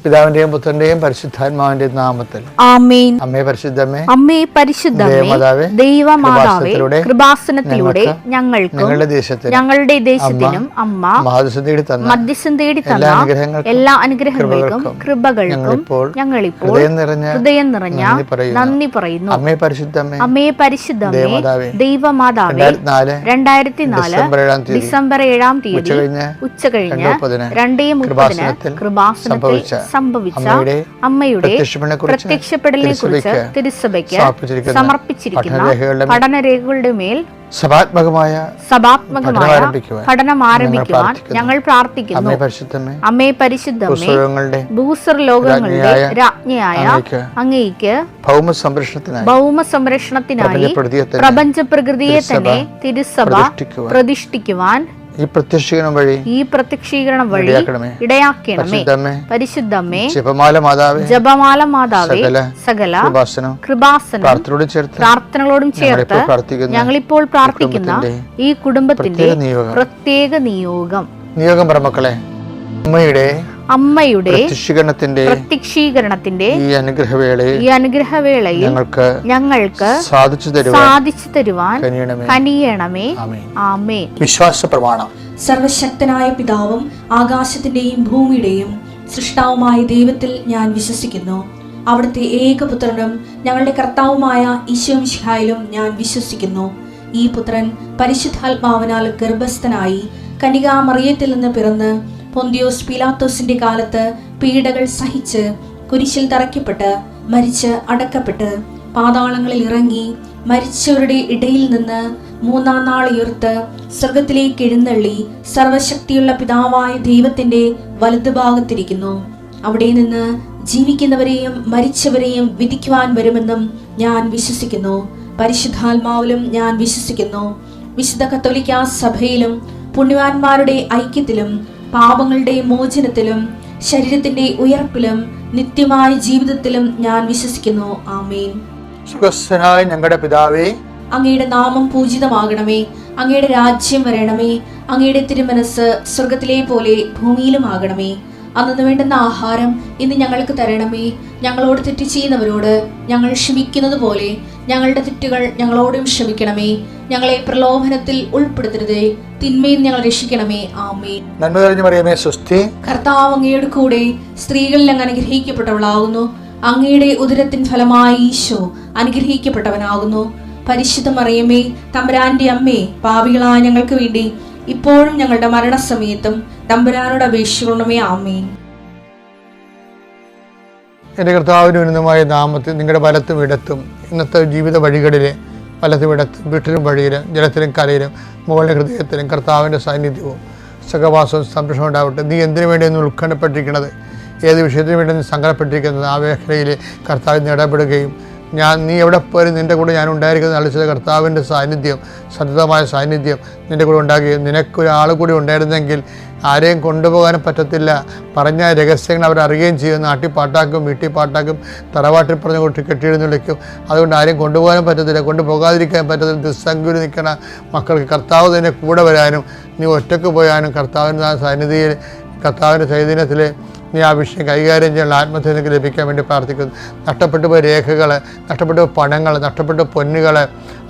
പിതാവിന്റെയും പുത്രന്റെയും പരിശുദ്ധാത്മാവിന്റെയും നാമത്തിൽ ആമേൻ. അമ്മേ പരിശുദ്ധമേ, അമ്മേ പരിശുദ്ധമേ, ദൈവമാതാവേ, കൃപാസനത്തിലൂടെ ഞങ്ങൾക്കും ഞങ്ങളുടെ ദേശത്തിനും അമ്മ മധ്യസ്ഥം തേടി തന്ന എല്ലാ അനുഗ്രഹങ്ങൾക്കും കൃപകൾക്കും ഞങ്ങളിപ്പോൾ ഹൃദയം നിറഞ്ഞ നന്ദി പറയുന്നു. അമ്മേ പരിശുദ്ധമേ, അമ്മേ പരിശുദ്ധമേ, ദൈവമാതാവേ, 2004 ഡിസംബർ 7 തീയതി ഉച്ചകഴിഞ്ഞ് 2:30 കൃപാസനത്തിൽ സംഭവിച്ച അമ്മയുടെ പ്രത്യക്ഷപ്പെടലിനെ കുറിച്ച് തിരുസഭയ്ക്ക് സമർപ്പിച്ചിരിക്കുന്ന പഠനരേഖകളുടെ മേൽ സഭാത്മകമായ പഠനം ആരംഭിക്കുവാൻ ഞങ്ങൾ പ്രാർത്ഥിക്കുന്നു. അമ്മേ പരിശുദ്ധമേ, ഭൂസ്വർലോകങ്ങളുടെ രാജ്ഞിയായ അങ്ങേയ്ക്ക് ഭൗമസംരക്ഷണത്തിനായി പ്രപഞ്ച പ്രകൃതിയെ തന്നെ തിരുസഭ പ്രതിഷ്ഠിക്കുവാൻ ഈ പ്രത്യക്ഷീകരണം വഴി ഇടയാക്കണമേ. പരിശുദ്ധമേ, ജപമാല മാതാവേ, സകല കൃപാസനം പ്രാർത്ഥനകളോടും ചേർത്ത് ഞങ്ങളിപ്പോൾ പ്രാർത്ഥിക്കുന്ന ഈ കുടുംബത്തിന്റെ പ്രത്യേക നിയോഗം മക്കളെ, അമ്മയുടെ പ്രത്യക്ഷീകരണത്തിന്റെ ഈ അനുഗ്രഹവേളയിൽ ഞങ്ങൾക്ക് സാധിച്ചു തരുവാൻ കനിയണമേ. ആമേൻ. വിശ്വാസ പ്രമാണം. സർവശക്തനായ പിതാവും ആകാശത്തിന്റെയും ഭൂമിയുടെയും സൃഷ്ടാവുമായ ദൈവത്തിൽ ഞാൻ വിശ്വസിക്കുന്നു. അവിടുത്തെ ഏകപുത്രനും ഞങ്ങളുടെ കർത്താവുമായ ഈശോ മിശിഹായിലും ഞാൻ വിശ്വസിക്കുന്നു. ഈ പുത്രൻ പരിശുദ്ധാത്മാവിനാൽ ഗർഭസ്ഥനായി കന്യകാമറിയത്തിൽ നിന്ന് പിറന്ന് പൊന്തിയോസ് പീലാത്തോസിന്റെ കാലത്ത് പീഡകൾ സഹിച്ച് കുരിശിൽ തറയ്ക്കപ്പെട്ട് മരിച്ച് അടക്കപ്പെട്ട് പാതാളങ്ങളിൽ ഇറങ്ങി മരിച്ചവരുടെ ഇടയിൽ നിന്ന് 3-ാം നാൾ ഉയർത്ത് സ്വർഗത്തിലേക്ക് എഴുന്നള്ളി സർവശക്തിയുള്ള പിതാവായ ദൈവത്തിന്റെ വലതുഭാഗത്തിരിക്കുന്നു. അവിടെ നിന്ന് ജീവിക്കുന്നവരെയും മരിച്ചവരെയും വിധിക്കുവാൻ വരുമെന്നും ഞാൻ വിശ്വസിക്കുന്നു. പരിശുദ്ധാത്മാവിലും ഞാൻ വിശ്വസിക്കുന്നു. വിശുദ്ധ കത്തോലിക്കാ സഭയിലും പുണ്യവാന്മാരുടെ ഐക്യത്തിലും പാപങ്ങളുടെ മോചനത്തിലും ശരീരത്തിന്റെ ഉയർപ്പിലും നിത്യമായ ജീവിതത്തിലും ഞാൻ വിശ്വസിക്കുന്നു. ആമേൻ. സുഖസ്ഥനായ ഞങ്ങളുടെ പിതാവേ, അങ്ങയുടെ നാമം പൂജിതമാകണമേ. അങ്ങയുടെ രാജ്യം വരണമേ. അങ്ങയുടെ തിരുമനസ് സ്വർഗത്തിലെ പോലെ ഭൂമിയിലും ആകണമേ. അന്നു വേണ്ടുന്ന ആഹാരം ഇന്ന് ഞങ്ങൾക്ക് തരണമേ. ഞങ്ങളോട് തെറ്റ് ചെയ്യുന്നവരോട് ഞങ്ങൾ ക്ഷമിക്കുന്നത് പോലെ ഞങ്ങളുടെ തെറ്റുകൾ ഞങ്ങളോടും ക്ഷമിക്കണമേ. ഞങ്ങളെ പ്രലോഭനത്തിൽ ഉൾപ്പെടുത്തരുതേ, തിന്മയിൽ ഞങ്ങൾ രക്ഷിക്കണമേ. ആമേൻ. നന്മ നിറഞ്ഞ മറിയമേ, സ്വസ്തി. കർത്താവ് അങ്ങയുടെ കൂടെ സ്ത്രീകളിൽ അങ്ങ് അനുഗ്രഹിക്കപ്പെട്ടവളാകുന്നു. അങ്ങയുടെ ഉദരത്തിൻ ഫലമായി ഈശോ അനുഗ്രഹിക്കപ്പെട്ടവനാകുന്നു. പരിശുദ്ധ മറിയമേ, തമ്പുരാന്റെ അമ്മേ, പാപികളായ ഞങ്ങൾക്ക് വേണ്ടി ഇപ്പോഴും ഞങ്ങളുടെ മരണസമയത്തും തമ്പുരാനോട് അപേക്ഷിക്കണമേ. ആമേൻ. എൻ്റെ കർത്താവിൻ്റെ ഉന്നതമായ നാമത്തിൽ നിങ്ങളുടെ വലത്തും ഇടത്തും ഇന്നത്തെ ജീവിത വഴികളിലെ വലത്തും ഇടത്തും വീട്ടിലും വഴിയിലും ജലത്തിലും കരയിലും മുകളിലെ ഹൃദയത്തിലും കർത്താവിൻ്റെ സാന്നിധ്യവും സഹവാസവും സംരക്ഷണം ഉണ്ടാവട്ടെ. നീ എന്തിനു വേണ്ടിയൊന്നും ഉത്കണ്ഠപ്പെട്ടിരിക്കുന്നത്, ഏത് വിഷയത്തിന് വേണ്ടി സങ്കടപ്പെട്ടിരിക്കുന്നത്, ആ മേഖലയിൽ കർത്താവിന് ഇടപെടുകയും നീ എവിടെ പോലും നിൻ്റെ കൂടെ ഞാൻ ഉണ്ടായിരിക്കുന്നത് അളിച്ചത് കർത്താവിൻ്റെ സാന്നിധ്യം, സതതമായ സാന്നിധ്യം നിൻ്റെ കൂടെ ഉണ്ടാകുകയും നിനക്കൊരാൾ കൂടി ഉണ്ടായിരുന്നെങ്കിൽ ആരെയും കൊണ്ടുപോകാനും പറ്റത്തില്ല. പറഞ്ഞ രഹസ്യങ്ങൾ അവരറിയുകയും ചെയ്യും. നാട്ടിൽ പാട്ടാക്കും, വീട്ടിൽ പാട്ടാക്കും, തറവാട്ടിൽ പറഞ്ഞ് കൊട്ടി കെട്ടിയെഴുന്നള്ളിക്കും. അതുകൊണ്ട് ആരെയും കൊണ്ടുപോകാനും പറ്റത്തില്ല, കൊണ്ടുപോകാതിരിക്കാൻ പറ്റത്തില്ല. ദുസ്സംഗുൽ നിൽക്കണ മക്കൾക്ക് കർത്താവ് തന്നെ കൂടെ വരാനും നീ ഒറ്റക്ക് പോയാനും കർത്താവിൻ്റെ സാന്നിധ്യത്തിൽ കർത്താവിൻ്റെ ചൈതന്യത്തിൽ നീ ആ വിഷയം കൈകാര്യം ചെയ്യാനുള്ള ആത്മധൈര്യം ലഭിക്കാൻ വേണ്ടി പ്രാർത്ഥിക്കുന്നു. നഷ്ടപ്പെട്ടു പോയ രേഖകൾ, നഷ്ടപ്പെട്ടു പോയ പണങ്ങൾ, നഷ്ടപ്പെട്ട പൊന്നുകൾ,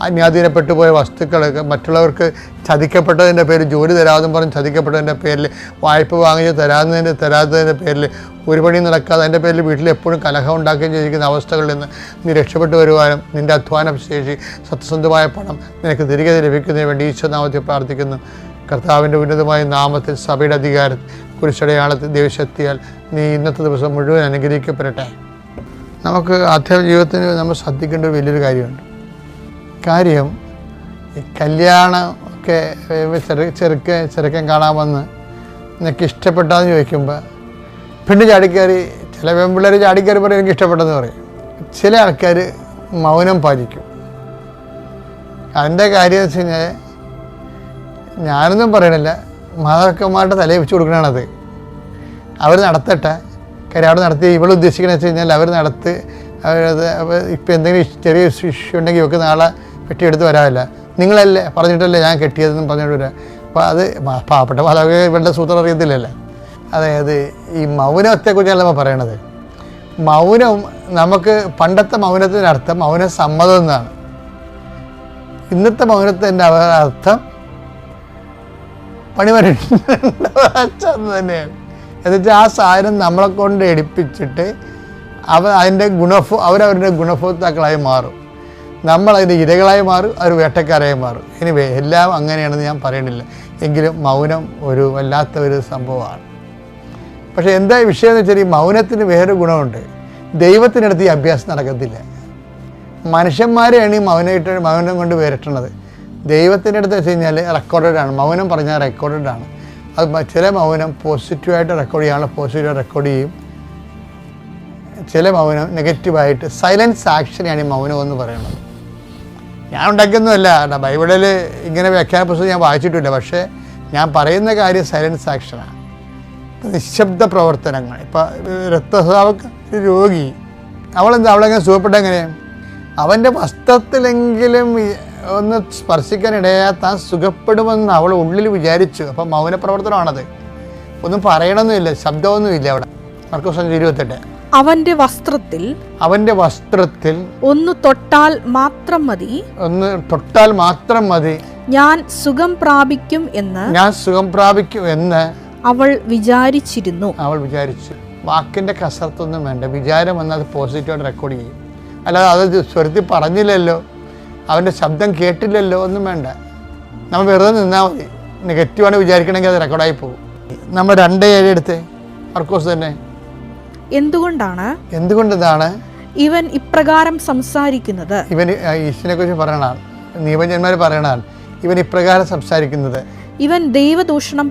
അന്യാധീനപ്പെട്ടു പോയ വസ്തുക്കൾ, മറ്റുള്ളവർക്ക് ചതിക്കപ്പെട്ടതിൻ്റെ പേരിൽ ജോലി തരാമെന്നും പറഞ്ഞ് ചതിക്കപ്പെട്ടതിൻ്റെ പേരിൽ വായ്പ വാങ്ങിച്ച് തരാത്തതിൻ്റെ പേരിൽ ഒരു പണി നടക്കാതെ അതിൻ്റെ പേരിൽ വീട്ടിൽ എപ്പോഴും കലഹം ഉണ്ടാക്കുകയും ചെയ്തിരിക്കുന്ന അവസ്ഥകളിൽ നിന്ന് നീ രക്ഷപ്പെട്ടു വരുവാനും നിൻ്റെ അധ്വാന ശേഷി സത്യസന്ധമായ പണം നിനക്ക് തിരികെ ലഭിക്കുന്നതിന് വേണ്ടി ഈശ്വരനാമത്തിൽ പ്രാർത്ഥിക്കുന്നു. കർത്താവിൻ്റെ ഉന്നതമായ നാമത്തിൽ സഭയുടെ അധികാരത്തിൽ കുരിശടയാളത്തിൽ ദൈവശക്തിയാൽ നീ ഇന്നത്തെ ദിവസം മുഴുവൻ അനുഗ്രഹിക്കപ്പെടട്ടെ. നമുക്ക് ആധ്യാത്മിക ജീവിതത്തിന് നമ്മൾ ശ്രദ്ധിക്കേണ്ട ഒരു വലിയൊരു കാര്യം ഈ കല്യാണം ഒക്കെ ചെറുക്കൻ കാണാൻ വന്ന് നിനക്ക് ഇഷ്ടപ്പെട്ടാന്ന് ചോദിക്കുമ്പോൾ പെണ്ണ് ചാടിക്കയറി, ചില പെൺപിള്ളേർ ചാടിക്കയറി പറയും എനിക്ക് ഇഷ്ടപ്പെട്ടെന്ന് പറയും. ചില ആൾക്കാർ മൗനം പാലിക്കും. അതിൻ്റെ കാര്യം വെച്ച് കഴിഞ്ഞാൽ ഞാനൊന്നും പറയണില്ല, മാതാക്കന്മാരുടെ തലയിൽ വെച്ച് കൊടുക്കണത്. അവർ നടത്തട്ടെ. കാര്യം അവിടെ നടത്തി ഇവൾ ഉദ്ദേശിക്കണമെന്ന് വെച്ച് കഴിഞ്ഞാൽ അവർ നടത്ത് അവരത് ഇപ്പം എന്തെങ്കിലും ചെറിയ ഇഷ്യൂ ഉണ്ടെങ്കിൽ ഇവർക്ക് നാളെ വെട്ടിയെടുത്ത് വരാമല്ല. നിങ്ങളല്ലേ പറഞ്ഞിട്ടല്ലേ ഞാൻ കെട്ടിയതെന്നും പറഞ്ഞിട്ട് വരാം. അപ്പോൾ അത് പാവപ്പെട്ട മാതാവ് ഇവരുടെ സൂത്രം അറിയത്തില്ലല്ലോ. അതായത് ഈ മൗനത്തെക്കുറിച്ചാണ് നമ്മൾ പറയണത്. മൗനം നമുക്ക് പണ്ടത്തെ മൗനത്തിൻ്റെ അർത്ഥം മൗന സമ്മതം എന്നാണ്. ഇന്നത്തെ മൗനത്തിൻ്റെ അർത്ഥം പണിവരണ്ടെന്ന് തന്നെയാണ്. എന്നുവെച്ചാൽ ആ സാധനം നമ്മളെ കൊണ്ട് എടുപ്പിച്ചിട്ട് അവരവരുടെ ഗുണഭോക്താക്കളായി മാറും. നമ്മളതിൻ്റെ ഇരകളായി മാറും, അവർ വേട്ടക്കാരായി മാറും. എനിവേ എല്ലാം അങ്ങനെയാണെന്ന് ഞാൻ പറയണില്ല, എങ്കിലും മൗനം ഒരു വല്ലാത്ത ഒരു സംഭവമാണ്. പക്ഷേ എന്താ വിഷയം എന്ന് വെച്ചാൽ ഈ മൗനത്തിന് വേറൊരു ഗുണമുണ്ട്. ദൈവത്തിനടുത്ത് ഈ അഭ്യാസം നടക്കത്തില്ല. മനുഷ്യന്മാരെയാണ് ഈ മൗനം കൊണ്ട് വേറിട്ടുന്നത്. ദൈവത്തിൻ്റെ അടുത്ത് വെച്ച് കഴിഞ്ഞാൽ റെക്കോർഡഡാണ്. മൗനം പറഞ്ഞാൽ റെക്കോർഡഡാണ്. അത് ചില മൗനം പോസിറ്റീവായിട്ട് റെക്കോർഡ് ചെയ്യാനുള്ള പോസിറ്റീവായിട്ട് റെക്കോർഡ് ചെയ്യും, ചില മൗനം നെഗറ്റീവായിട്ട് സൈലൻസ് ആക്ഷനെയാണ് ഈ മൗനം എന്ന് പറയുന്നത്. ഞാൻ ഉണ്ടാക്കിയൊന്നുമല്ല, ബൈബിളിൽ ഇങ്ങനെ വ്യാഖ്യാന പുസ്തകം ഞാൻ വായിച്ചിട്ടില്ല. പക്ഷേ ഞാൻ പറയുന്ന കാര്യം സൈലൻസ് ആക്ഷനാണ്. നിശബ്ദ പ്രവർത്തനങ്ങൾ. ഇപ്പം രക്തസ്രാവ രോഗി അവളെങ്ങനെ സുഖപ്പെട്ട എങ്ങനെ? അവൻ്റെ വസ്ത്രത്തിലെങ്കിലും ഒന്ന് സ്പർശിക്കാൻ ഇടയാൽ താൻ സുഖപ്പെടുമെന്ന് അവൾ ഉള്ളിൽ വിചാരിച്ചു. അപ്പം മൗനപ്രവർത്തനമാണത്. ഒന്നും പറയണമെന്നില്ല, ശബ്ദമൊന്നുമില്ല അവിടെ. മർക്കോസ് 28. അവന്റെ വസ്ത്രത്തിൽ ഒന്ന് തൊട്ടാൽ മാത്രം മതി, ഞാൻ സുഖം പ്രാപിക്കും എന്ന് അവൾ വിചാരിച്ചു. വാക്കിൻ്റെ കസർത്തൊന്നും വേണ്ട, വിചാരം വന്നാൽ അത് പോസിറ്റീവായിട്ട് റെക്കോർഡ് ചെയ്യും. അല്ലാതെ അത് സ്വരത്തിൽ പറഞ്ഞില്ലല്ലോ, അവൻ്റെ ശബ്ദം കേട്ടില്ലല്ലോ, ഒന്നും വേണ്ട. നമ്മൾ വെറുതെ നിന്നാൽ മതി. നെഗറ്റീവാണ് വിചാരിക്കണമെങ്കിൽ അത് റെക്കോർഡായി പോകും. നമ്മൾ 2:7 എടുത്ത് മർക്കോസ് തന്നെ. എന്തുകൊണ്ടാണ് ഇവൻ ഇപ്രകാരം സംസാരിക്കുന്നത്? ഇവൻ ഈശ്വരനെ കുറിച്ച് പറയണാണ്, നീവന്മാർ പറയണാണ് ഇവൻ ഇപ്രകാരം സംസാരിക്കുന്നത്. ഇവൻ ദൈവദൂഷണം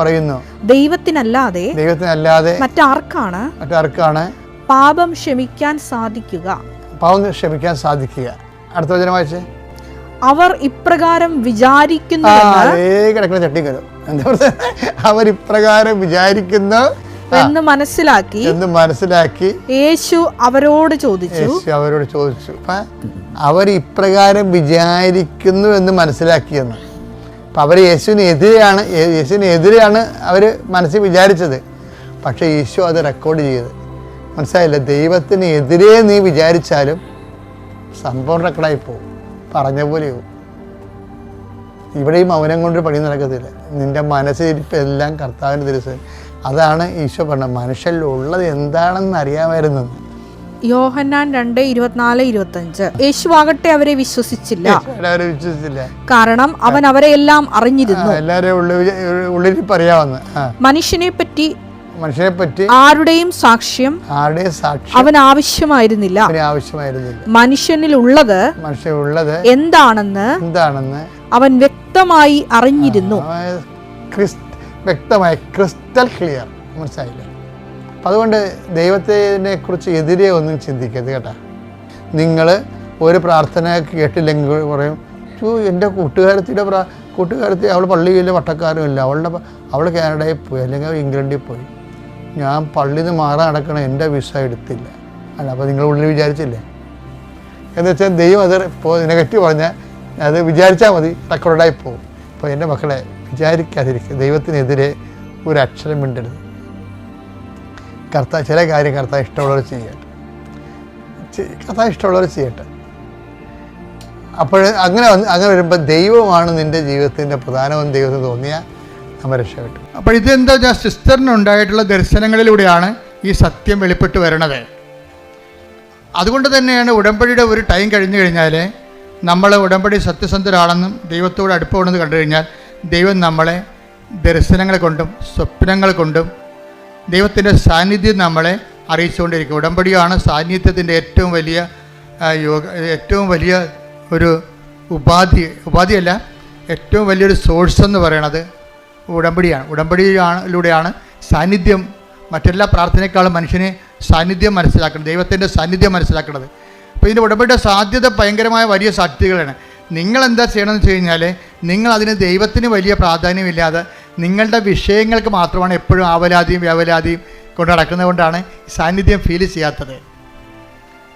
പറയുന്നു. ദൈവത്തിനല്ലാതെ മറ്റാർക്കാണ് പാപം ക്ഷമിക്കാൻ സാധിക്കുക? അടുത്ത വചനം വായിച്ചേ. അവർ ഇപ്രകാരം വിചാരിക്കുന്നു. അവർ ഇപ്രകാരം വിചാരിക്കുന്നു എന്ന് മനസ്സിലാക്കി യേശു അവരോട് ചോദിച്ചു. അവർ ഇപ്രകാരം വിചാരിക്കുന്നു എന്ന് മനസ്സിലാക്കിയെന്ന്. അപ്പം അവർ യേശുവിനെതിരെയാണ് അവർ മനസ്സിൽ വിചാരിച്ചത്. പക്ഷേ യേശു അത് റെക്കോർഡ് ചെയ്ത്. മനസ്സിലായില്ല? ദൈവത്തിന് എതിരെ നീ വിചാരിച്ചാലും സംഭവം റെക്കോർഡായി പോകും, പറഞ്ഞ പോലെയാവും. ഇവിടെ ഈ മൗനം കൊണ്ടൊരു പണി നടക്കത്തില്ല. നിൻ്റെ മനസ്സിലിരിപ്പ് എല്ലാം കർത്താവിൻ്റെ തിരുസൻ. അതാണ് ഈശോ പറഞ്ഞത്, മനുഷ്യരിലുള്ളത് എന്താണെന്ന് അറിയാമായിരുന്നു. യോഹന്നാൻ 2:24-25. യേശുവാകട്ടെ അവരെ വിശ്വസിച്ചില്ല, കാരണം അവൻ അവരെ എല്ലാം അറിഞ്ഞിരുന്നു. എല്ലാവരെയും ഉള്ളിരിപ്പ് അറിയാവുന്ന മനുഷ്യനെ പറ്റി ആരുടെയും സാക്ഷ്യം അവൻ ആവശ്യമായിരുന്നില്ല. മനുഷ്യനിലുള്ളത് എന്താണെന്ന് അവൻ വ്യക്തമായി അറിഞ്ഞിരുന്നു. വ്യക്തമായി, ക്രിസ്റ്റൽ ക്ലിയർ. മനസ്സിലായില്ല? അപ്പം അതുകൊണ്ട് ദൈവത്തിനെ കുറിച്ച് എതിരെ ഒന്നും ചിന്തിക്കരുത് കേട്ടോ. നിങ്ങൾ ഒരു പ്രാർത്ഥന കേട്ടില്ലെങ്കിൽ പറയും, എൻ്റെ കൂട്ടുകാരത്തി അവൾ പള്ളിയിലെ വട്ടക്കാരുമില്ല, അവൾ കാനഡയിൽ പോയി അല്ലെങ്കിൽ ഇംഗ്ലണ്ടിൽ പോയി, ഞാൻ പള്ളിയിൽ നിന്ന് മാറാൻ നടക്കണം, എൻ്റെ വിസ എടുത്തില്ല. അല്ല, അപ്പോൾ നിങ്ങൾ ഉള്ളിൽ വിചാരിച്ചില്ലേ എന്ന് വെച്ചാൽ ദൈവം അത് നെഗറ്റീവ് പറഞ്ഞാൽ അത് വിചാരിച്ചാൽ മതി, റെക്കോർഡായി പോകും. അപ്പോൾ എൻ്റെ മക്കളെ വിചാരിക്കാതിരിക്കുക, ദൈവത്തിനെതിരെ ഒരു അക്ഷരം മിണ്ടരുത്. ചില കാര്യം കർത്താവ് ഇഷ്ടമുള്ളവർ ചെയ്യട്ടെ. അപ്പോൾ അങ്ങനെ വരുമ്പോൾ ദൈവമാണ് നിൻ്റെ ജീവിതത്തിൻ്റെ പ്രധാനമെന്ന് ദൈവത്തിന് തോന്നിയാൽ നമ്മൾ രക്ഷപ്പെട്ടു. അപ്പോൾ ഇതെന്താ വെച്ചാൽ സിസ്റ്ററിനുണ്ടായിട്ടുള്ള ദർശനങ്ങളിലൂടെയാണ് ഈ സത്യം വെളിപ്പെട്ട് വരണത്. അതുകൊണ്ട് തന്നെയാണ് ഉടമ്പടിയുടെ ഒരു ടൈം കഴിഞ്ഞു കഴിഞ്ഞാൽ നമ്മൾ ഉടമ്പടി സത്യസന്ധരാണെന്നും ദൈവത്തോട് അടുപ്പമാണെന്ന് കണ്ടു കഴിഞ്ഞാൽ ദൈവം നമ്മളെ ദർശനങ്ങൾ കൊണ്ടും സ്വപ്നങ്ങൾ കൊണ്ടും ദൈവത്തിൻ്റെ സാന്നിധ്യം നമ്മളെ അറിയിച്ചുകൊണ്ടിരിക്കും. ഉടമ്പടിയാണ് സാന്നിധ്യത്തിൻ്റെ ഏറ്റവും വലിയ ഒരു ഉപാധിയല്ല, ഏറ്റവും വലിയൊരു സോഴ്സ് എന്ന് പറയണത് ഉടമ്പടിയാണ്. ഉടമ്പടിയിലൂടെയാണ് സാന്നിധ്യം, മറ്റെല്ലാ പ്രാർത്ഥനയെക്കാളും മനുഷ്യനെ സാന്നിധ്യം മനസ്സിലാക്കുന്നത്, ദൈവത്തിൻ്റെ സാന്നിധ്യം മനസ്സിലാക്കുന്നത്. അപ്പോൾ ഇതിൻ്റെ ഉടമ്പടിയുടെ സാധ്യത ഭയങ്കരമായ വലിയ സാധ്യതകളാണ്. നിങ്ങളെന്താ ചെയ്യണമെന്ന് വെച്ച് കഴിഞ്ഞാൽ നിങ്ങളതിന് ദൈവത്തിന് വലിയ പ്രാധാന്യമില്ലാതെ നിങ്ങളുടെ വിഷയങ്ങൾക്ക് മാത്രമാണ് എപ്പോഴും ആവലാതിയും വ്യാവലാതിയും കൊണ്ട് നടക്കുന്നത് കൊണ്ടാണ് സാന്നിധ്യം ഫീൽ ചെയ്യാത്തത്.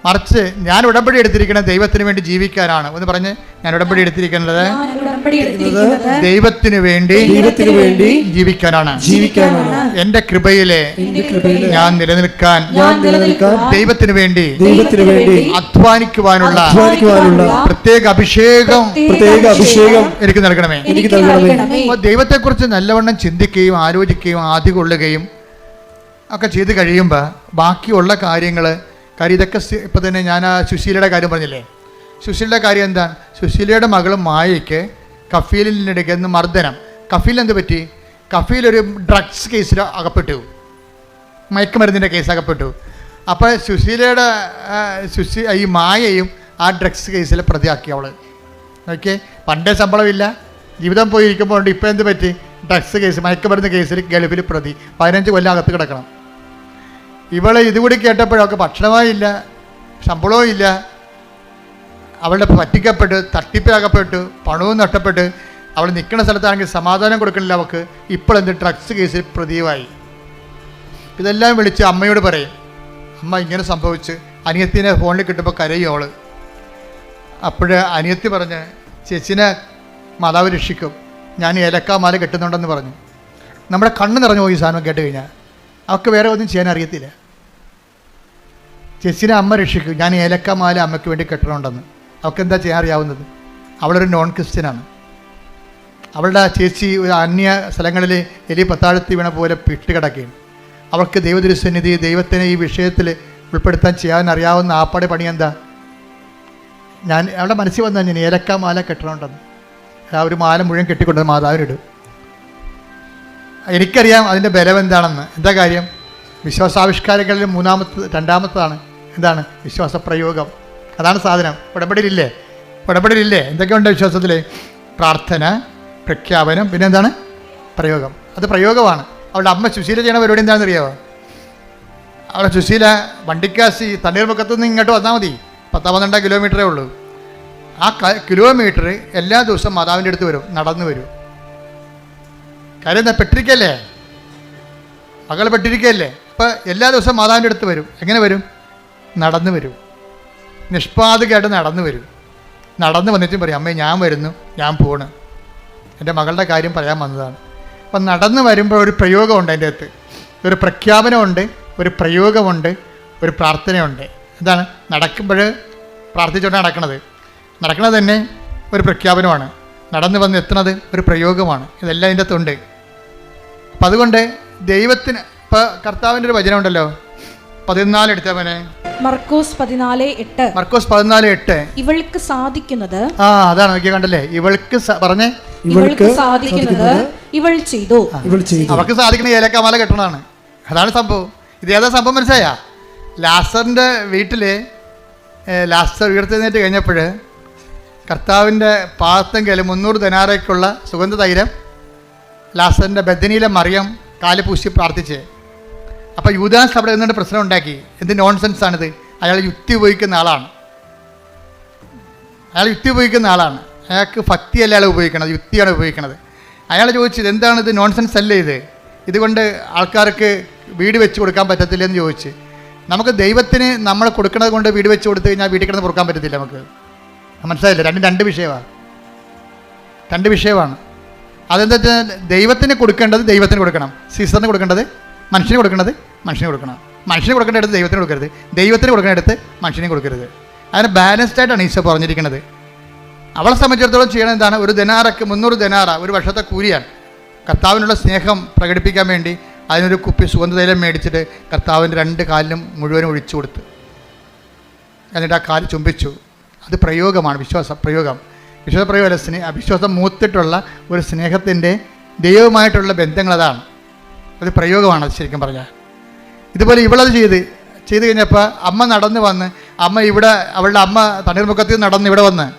മറിച്ച് ഞാൻ ഉടമ്പടി എടുത്തിരിക്കുന്നത് ദൈവത്തിന് വേണ്ടി ജീവിക്കാനാണ്. ഒന്ന് പറഞ്ഞ്, ഞാൻ ഉടമ്പടി എടുത്തിരിക്കുന്നത് ദൈവത്തിന് വേണ്ടി ജീവിക്കാനാണ്. എന്റെ കൃപയിലെ ഞാൻ നിലനിൽക്കാൻ ദൈവത്തിന് വേണ്ടി അധ്വാനിക്കുവാനുള്ള പ്രത്യേക അഭിഷേകം എനിക്ക് നൽകണമേ. ദൈവത്തെക്കുറിച്ച് നല്ലവണ്ണം ചിന്തിക്കുകയും ആലോചിക്കുകയും ആദ്യം കൊള്ളുകയും ഒക്കെ ചെയ്ത് കഴിയുമ്പോൾ ബാക്കിയുള്ള കാര്യങ്ങൾ ഇതൊക്കെ ഇപ്പം തന്നെ ഞാൻ ആ സുശീലയുടെ കാര്യം പറഞ്ഞില്ലേ. സുശീലയുടെ കാര്യം എന്താണ്? സുശീലയുടെ മകളും മായയ്ക്ക് കഫീലിനിടയ്ക്ക് മർദ്ദനം. കഫീൽ എന്ത് പറ്റി? കഫീലൊരു ഡ്രഗ്സ് കേസിൽ അകപ്പെട്ടു, മയക്കുമരുന്നിൻ്റെ കേസ് അകപ്പെട്ടു. അപ്പോൾ സുശീലയുടെ ഈ മായയും ആ ഡ്രഗ്സ് കേസിൽ പ്രതിയാക്കി അവൾ. ഓക്കെ, പണ്ടേ ശമ്പളമില്ല, ജീവിതം പോയിരിക്കുമ്പോൾ ഉണ്ട്. ഇപ്പോൾ എന്ത് പറ്റി? ഡ്രഗ്സ് കേസ്, മയക്കുമരുന്ന് കേസിൽ ഗൾഫിൽ പ്രതി, 15 കൊല്ലം അകത്ത് കിടക്കണം. ഇവളെ ഇതുകൂടി കേട്ടപ്പോഴൊക്കെ ഭക്ഷണമായില്ല, ശമ്പളവും ഇല്ല, അവളുടെ പറ്റിക്കപ്പെട്ട് തട്ടിപ്പിലാകപ്പെട്ടു, പണവും നഷ്ടപ്പെട്ട്, അവൾ നിൽക്കുന്ന സ്ഥലത്താണെങ്കിൽ സമാധാനം കൊടുക്കണില്ല അവൾക്ക്. ഇപ്പോഴെന്ത്? ഡ്രഗ്സ് കേസിൽ പ്രതിയുമായി. ഇതെല്ലാം വിളിച്ച് അമ്മയോട് പറയും. അമ്മ ഇങ്ങനെ സംഭവിച്ച് അനിയത്തിനെ ഫോണിൽ കിട്ടുമ്പോൾ കരയും അവൾ. അപ്പോഴ് അനിയത്തി പറഞ്ഞ്, ചേച്ചിനെ മാതാവ് രക്ഷിക്കും, ഞാൻ ഏലക്കാമാല കെട്ടുന്നുണ്ടെന്ന് പറഞ്ഞു. നമ്മുടെ കണ്ണ് നിറഞ്ഞു പോയി സാധനം കേട്ട് കഴിഞ്ഞാൽ. അവൾക്ക് വേറെ ഒന്നും ചെയ്യാൻ അറിയത്തില്ല. ചേച്ചിനെ അമ്മ രക്ഷിക്കും, ഞാൻ ഏലക്കാമാല അമ്മയ്ക്ക് വേണ്ടി കെട്ടണമുണ്ടെന്ന്. അവൾക്ക് എന്താ ചെയ്യാൻ അറിയാവുന്നത്? അവളൊരു നോൺ ക്രിസ്ത്യനാണ്. അവളുടെ ചേച്ചി ഒരു അന്യ സ്ഥലങ്ങളിൽ എലി പത്താഴത്തി വീണ പോലെ പിട്ടുകിടക്കുകയാണ്. അവൾക്ക് ദൈവതിരുസന്നിധി, ദൈവത്തിനെ ഈ വിഷയത്തിൽ ഉൾപ്പെടുത്താൻ ചെയ്യാൻ അറിയാവുന്ന ആപ്പാടെ പണി എന്താ? ഞാൻ അവളുടെ മനസ്സിൽ വന്നാൽ ഞാൻ ഏലക്കാമാല കെട്ടണമുണ്ടെന്ന്. ആ ഒരു മാല മുഴുവൻ കെട്ടിക്കൊണ്ടത് മാതാവിനിടും. എനിക്കറിയാം അതിൻ്റെ ബലം എന്താണെന്ന്. എന്താ കാര്യം? വിശ്വാസാവിഷ്കാരങ്ങളിൽ രണ്ടാമത്തതാണ് എന്താണ്? വിശ്വാസ പ്രയോഗം. അതാണ് സാധനം. ഉടമ്പടിയിലില്ലേ എന്തൊക്കെയുണ്ട് വിശ്വാസത്തിൽ? പ്രാർത്ഥന, പ്രഖ്യാപനം, പിന്നെ എന്താണ്? പ്രയോഗം. അത് പ്രയോഗമാണ്. അവളുടെ അമ്മ സുശീല ചെയ്യണ പരിപാടി എന്താണെന്ന് അറിയാമോ? അവളുടെ സുശീല വണ്ടിക്കാശി തണ്ണീർമുക്കത്തു നിന്ന് ഇങ്ങോട്ട് വന്നാൽ മതി, 10-12 കിലോമീറ്ററേ ഉള്ളൂ. ആ കിലോമീറ്റർ എല്ലാ ദിവസവും മാതാവിൻ്റെ അടുത്ത് വരും, നടന്നു വരും. കാര്യം എന്താ? പെട്ടിരിക്കല്ലേ, മകൾ പെട്ടിരിക്കല്ലേ. അപ്പം എല്ലാ ദിവസവും മാതാവിൻ്റെ അടുത്ത് വരും. എങ്ങനെ വരും? നടന്നു വരും. നിഷ്പാതികമായിട്ട് നടന്നു വരും. നടന്നു വന്നിട്ടും പറയും, അമ്മേ ഞാൻ വരുന്നു, ഞാൻ പോണ്, എൻ്റെ മകളുടെ കാര്യം പറയാൻ വന്നതാണ്. അപ്പം നടന്നു വരുമ്പോൾ ഒരു പ്രയോഗമുണ്ട് അതിൻ്റെ അകത്ത്. ഒരു പ്രഖ്യാപനമുണ്ട്, ഒരു പ്രയോഗമുണ്ട്, ഒരു പ്രാർത്ഥനയുണ്ട്. എന്താണ്? നടക്കുമ്പോൾ പ്രാർത്ഥിച്ചുകൊണ്ടാണ് നടക്കണത് തന്നെ ഒരു പ്രഖ്യാപനമാണ്. നടന്നു വന്ന് എത്തുന്നത് ഒരു പ്രയോഗമാണ്. ഇതെല്ലാം അതിൻ്റെ അകത്തുണ്ട്. അപ്പം അതുകൊണ്ട് ദൈവത്തിന് ഇപ്പോൾ കർത്താവിൻ്റെ ഒരു വചനം ഉണ്ടല്ലോ, 14 എടുത്തവനെ, മർക്കോസ് 14:8 ഇവൾക്ക് സാധിക്കുന്നത്, അതാണ് നോക്കിയാൽ കണ്ടല്ലേ, ഇവൾക്ക് പറഞ്ഞേ, ഇവൾക്ക് സാധിക്കുന്നത് ഇവൾ ചെയ്തു. അവൾക്ക് സാധിക്കുന്ന ഏലക്കാമാല കെട്ടണതാണ്. അതാണ് സംഭവം. ഇത് ഏതാ സംഭവം മനസ്സിലായ? ലാസറിൻ്റെ വീട്ടിൽ ലാസർ ഉയർത്തെഴുന്നേറ്റ് കഴിഞ്ഞപ്പോൾ കർത്താവിൻ്റെ പാദത്തെങ്കിൽ 300 ദിനാറയ്ക്കുള്ള സുഗന്ധ തൈലം ലാസറിൻ്റെ ബദനിയിലെ മറിയം കാല് പൂശി പ്രാർത്ഥിച്ച്. അപ്പോൾ യൂദാസ് അവിടെ നിന്നിട്ട് പ്രശ്നം ഉണ്ടാക്കി. എന്ത് നോൺസെൻസാണിത്? അയാൾ യുക്തി ഉപയോഗിക്കുന്ന ആളാണ്. അയാൾക്ക് ഭക്തിയല്ല അയാൾ ഉപയോഗിക്കണത്, യുക്തിയാണ് ഉപയോഗിക്കണത്. അയാൾ ചോദിച്ചത്, എന്താണിത്? നോൺസെൻസ് അല്ലേ ഇത്? ഇതുകൊണ്ട് ആൾക്കാർക്ക് വീട് വെച്ച് കൊടുക്കാൻ പറ്റത്തില്ലെന്ന് ചോദിച്ച്. നമുക്ക് ദൈവത്തിന് നമ്മൾ കൊടുക്കുന്നത് കൊണ്ട് വീട് വെച്ച് കൊടുത്തു കഴിഞ്ഞാൽ വീട്ടിൽ കിടന്ന് കൊടുക്കാൻ പറ്റത്തില്ല. നമുക്ക് മനസ്സിലായില്ല? രണ്ട് വിഷയമാണ്. അതെന്താ വെച്ചാൽ ദൈവത്തിന് കൊടുക്കേണ്ടത് ദൈവത്തിന് കൊടുക്കണം, സീസറിന് കൊടുക്കേണ്ടത് മനുഷ്യന് കൊടുക്കേണ്ടത് മനുഷ്യന് കൊടുക്കണം. മനുഷ്യന് കൊടുക്കേണ്ടത് ദൈവത്തിന് കൊടുക്കരുത്, ദൈവത്തിന് കൊടുക്കേണ്ടടുത്ത് മനുഷ്യനെ കൊടുക്കരുത്. അതിന് ബാലൻസ്ഡ് ആയിട്ടാണ് ഈശോ പറഞ്ഞിരിക്കുന്നത്. അവളെ സംബന്ധിച്ചിടത്തോളം ചെയ്യണം എന്താണ്? ഒരു ദിനാറയ്ക്ക് 300 ദിനാറ ഒരു വർഷത്തെ കൂലിയാണ്. കർത്താവിനുള്ള സ്നേഹം പ്രകടിപ്പിക്കാൻ വേണ്ടി അതിനൊരു കുപ്പി സുഗന്ധതൈലം മേടിച്ചിട്ട് കർത്താവിൻ്റെ 2 കാലിലും മുഴുവനും ഒഴിച്ചു കൊടുത്ത്, എന്നിട്ട് ആ കാല് ചുംബിച്ചു. അത് പ്രയോഗമാണ്, വിശ്വാസ പ്രയോഗം. വിശ്വാസപ്രയോഗമല്ല, അവിശ്വാസം മൂത്തിട്ടുള്ള ഒരു സ്നേഹത്തിൻ്റെ ദൈവവുമായിട്ടുള്ള ബന്ധങ്ങൾ അതാണ്. അത് പ്രയോഗമാണ്. അത് ശരിക്കും പറഞ്ഞാൽ ഇതുപോലെ ഇവളത് ചെയ്ത് കഴിഞ്ഞപ്പോൾ അമ്മ നടന്ന് വന്ന്, അവളുടെ അമ്മ തണ്ണീർമുക്കത്തിൽ നടന്ന്